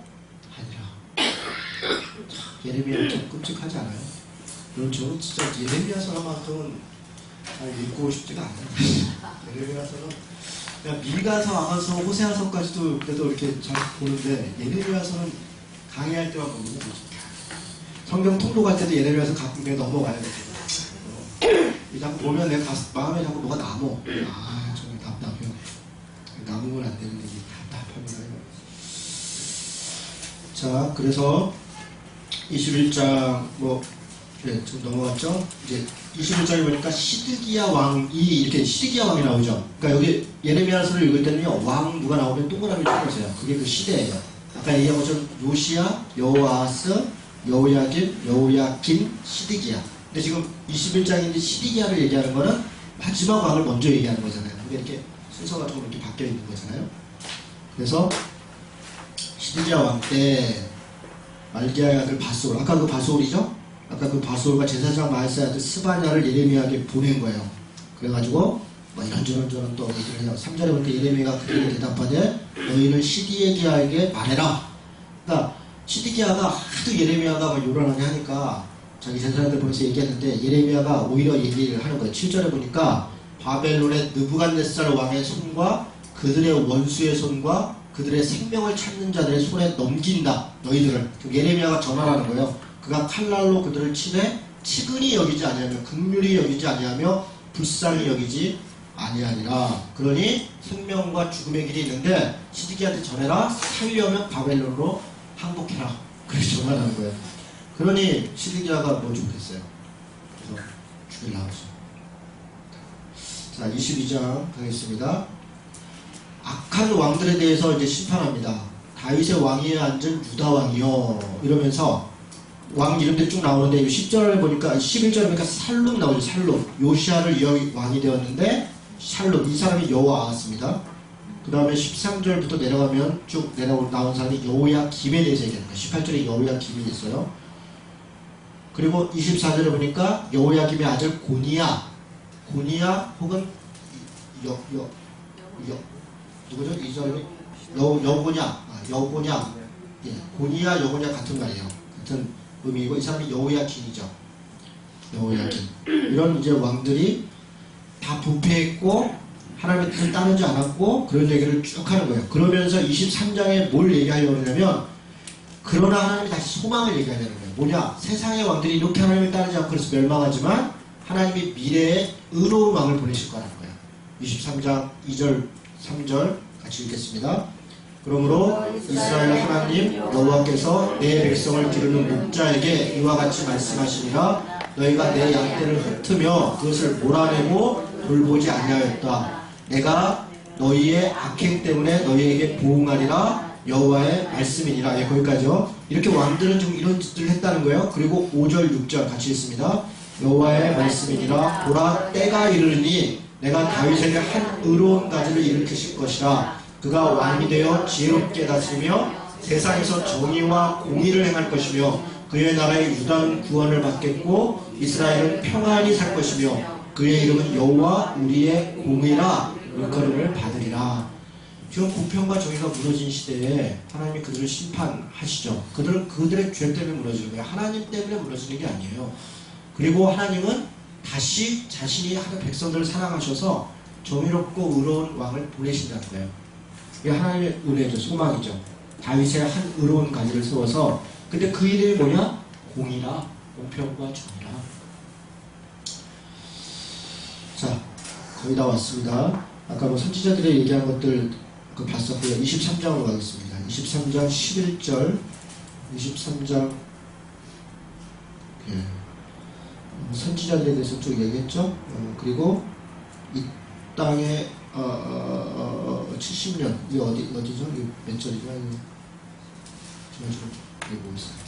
하니라. 예레미야 좀 끔찍하지 않아요? 저는 진짜 예레미야서만큼은 잘 읽고 싶지가 않아요. 예레미야서는 그냥 밀가서 아가서 호세아서까지도 그래도 이렇게 잘 보는데 예레미야서는 강의할 때만 보는 거죠. 성경 통독할 때도 예레미야서 가끔 그냥 넘어가야 돼요. 자꾸 보면 내 마음에 자꾸 뭐가 남어. 아, 정말 답답해요. 남으면 안 되는데 이게 답답합니다. 자, 그래서 21장 좀 넘어갔죠? 이제 21장에 보니까 시드기야 왕이 이렇게 시드기야 왕이 나오죠. 그러니까 여기 예레미야서를 읽을 때는요, 왕 누가 나오면 동그라미 쳐보세요. 그게 그 시대예요. 아까 얘기한 것처럼 요시야, 여호아스, 여호야김, 여호야김, 시드기야. 근데 지금 21장인데 시드기야를 얘기하는 거는 마지막 왕을 먼저 얘기하는 거잖아요. 그게 이렇게 순서가 조금 이렇게 바뀌어 있는 거잖아요. 그래서 시드기야 왕 때 말기야의 아들 바솔, 아까 그 바솔이죠? 아까 그 바솔과 제사장 마아스의 아들 스바냐를 예레미야에게 보낸 거예요. 그래가지고 뭐 이런저런 또 얘기를 해요. 3절에 보니까 예레미야가 그들에게 대답하되 너희는 시드기야에게 말해라. 그러니까 시드기야가 하도 예레미야가 막 요란하게 하니까 자기 제사장들 보면서 얘기했는데 예레미야가 오히려 얘기를 하는 거예요. 7절에 보니까 바벨론의 느부갓네살 왕의 손과 그들의 원수의 손과 그들의 생명을 찾는 자들의 손에 넘긴다. 너희들을. 예레미야가 전하라는 거예요. 그가 칼날로 그들을 치되 치근히 여기지 아니하며 긍휼히 여기지 아니하며 불쌍히 여기지 아니하니라. 그러니 생명과 죽음의 길이 있는데 시드기야한테 전해라. 살려면 바벨론으로 항복해라. 그래서 전하라는 거예요. 그러니 시드기야가 뭐 좋겠어요. 그래서 죽이려고 하죠. 자, 22장 가겠습니다. 악한 왕들에 대해서 이제 심판합니다. 다윗의 왕위에 앉은 유다 왕이요 이러면서 왕 이름들 쭉 나오는데 10절에 보니까 11절에 보니까 살룸 나오죠. 살룸. 요시아를 이어 왕이 되었는데 살룸 이 사람이 여호아하스입니다. 그 다음에 13절부터 내려가면 쭉 나온 사람이 여호야김에 대해서 얘기합니다. 18절에 여호야김이 있어요. 그리고 24절에 보니까 여호야김의 아들 고니야 혹은 누구죠? 이 사람이 여고냐 예, 고니야 여고냐 같은 말이에요. 같은 의미이고 이 사람이 여호야김이죠. 여호야김. 이런 이제 왕들이 다 부패했고 하나님의 뜻을 따르지 않았고 그런 얘기를 쭉 하는 거예요. 그러면서 23장에 뭘 얘기하려고 하냐면 그러나 하나님이 다시 소망을 얘기하려는 거예요. 뭐냐? 세상의 왕들이 이렇게 하나님을 따르지 않고 그래서 멸망하지만 하나님이 미래에 의로운 왕을 보내실 거라는 거예요. 23장 2절 3절 같이 읽겠습니다. 그러므로 이스라엘 하나님 여호와께서 내 백성을 기르는 목자에게 이와 같이 말씀하시니라. 너희가 내 양떼를 흩으며 그것을 몰아내고 돌보지 아니하였다. 내가 너희의 악행 때문에 너희에게 보응하리라. 여호와의 말씀이니라. 예, 거기까지요. 이렇게 왕들은 좀 이런 짓들을 했다는 거예요. 그리고 5절 6절 같이 읽습니다. 여호와의 말씀이니라. 보라 때가 이르니 내가 다윗에게 한 의로운 가지를 일으키실 것이라. 그가 왕이 되어 지혜롭게 다스리며 세상에서 정의와 공의를 행할 것이며 그의 나라의 유다는 구원을 받겠고 이스라엘은 평안히 살 것이며 그의 이름은 여호와 우리의 공의라 일컬음을 받으리라. 지금 공평과 정의가 무너진 시대에 하나님이 그들을 심판하시죠. 그들은 그들의 죄 때문에 무너지는 거예요. 하나님 때문에 무너지는 게 아니에요. 그리고 하나님은 다시 자신이 하는 백성들을 사랑하셔서 정의롭고 의로운 왕을 보내신다는 거예요. 이게 하나님의 은혜죠. 소망이죠. 다윗의 한 의로운 가지를 세워서 근데 그 이름이 뭐냐? 공의라, 공평과 정의라. 자, 거의 다 왔습니다. 아까 뭐 선지자들이 얘기한 것들 그 봤었고요. 23장으로 가겠습니다. 23장 11절, 23장 예. 선지자들에 대해서 쭉 얘기했죠. 그리고 이 땅에 70년 이게 어디죠? 이게 몇 절이죠? 이게 뭐 있어요?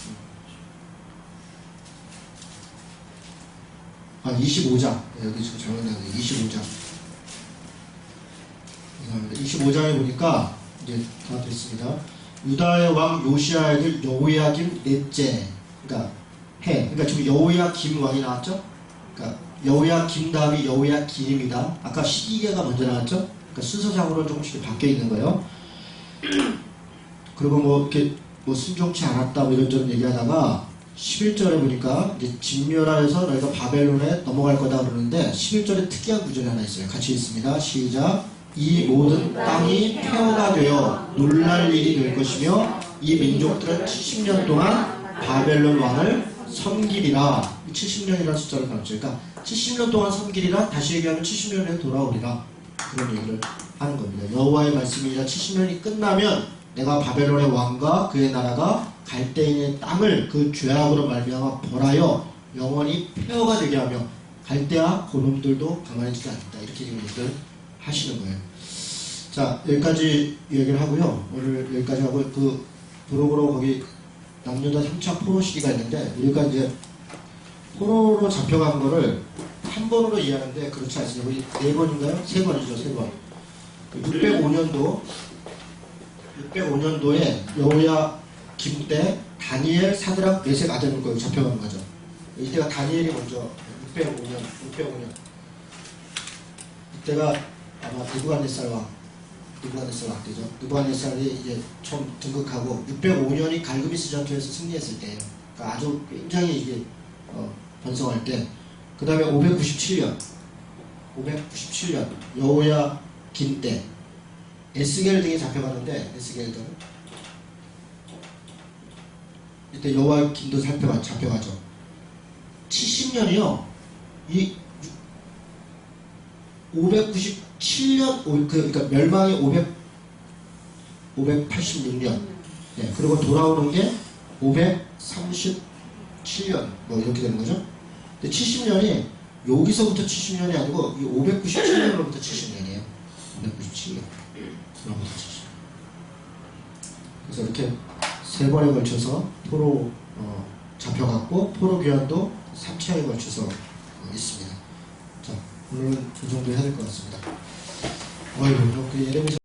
25장. 여기 지금 잘못했는데 25장. 25장에 보니까 이제 다 됐습니다. 유다의 왕 요시아의 아들 여호야김 넷째. 그러니까 그러니까 지금 여호야김 왕이 나왔죠? 그러니까 여호야김 다음이 여호야김입니다. 아까 시기계가 먼저 나왔죠? 그러니까 순서상으로 조금씩 바뀌어 있는 거예요. 그리고 뭐 이렇게 뭐 순종치 않았다 뭐 이런저런 얘기하다가 11절에 보니까 이제 진멸하여서 너희가 바벨론에 넘어갈 거다 그러는데 11절에 특이한 구절이 하나 있어요. 같이 읽습니다. 시작. 이 모든 땅이 폐허가 되어 놀랄 일이 될 것이며 이 민족들은 70년 동안 바벨론 왕을 섬기리라. 70년이라는 숫자를 가르쳐요. 그러니까 70년 동안 섬기리라. 다시 얘기하면 70년에 돌아오리라. 그런 얘기를 하는 겁니다. 여호와의 말씀이라 70년이 끝나면 내가 바벨론의 왕과 그의 나라가 갈대인의 땅을 그 죄악으로 말미암아 벌하여 영원히 폐허가 되게 하며 갈대아 고놈들도 가만히 있지 않다. 이렇게 지금 얘기를 하시는 거예요. 자, 여기까지 얘기를 하고요. 오늘 여기까지 하고 그 브로그로 거기 남녀다 3차 포로 시기가 있는데 우리가 이제 포로로 잡혀간 거를 한 번으로 이해하는데 그렇지 않습니다. 우리 4번인가요? 3번이죠. 3번. 605년도에 여호야김 때 다니엘, 사드락, 메색, 아벤노고 잡혀간 거죠. 이때가 다니엘이 먼저 605년 이때가 아마 느부갓네살 왕 때죠. 느부갓네살이 이제 처음 등극하고 605년이 갈그미스 전투에서 승리했을 때예요. 그러니까 아주 굉장히 이게 번성할 때. 그 다음에 597년 여호야김 때 에스겔 등이 잡혀가는데 에스겔 등 이때 여호야김도 잡혀가죠. 70년이요. 이 597년 그러니까 멸망이 586년. 네, 그리고 돌아오는 게 537년 뭐 이렇게 되는 거죠. 근데 70년이 여기서부터 70년이 아니고 이 597년으로부터 70년이에요. 597년. 그래서 이렇게 3번에 걸쳐서 포로 잡혀갔고 포로 귀환도 3차에 걸쳐서 있습니다. 자, 오늘은 이 정도 해야 될 것 같습니다. 어이구, 그 예레미야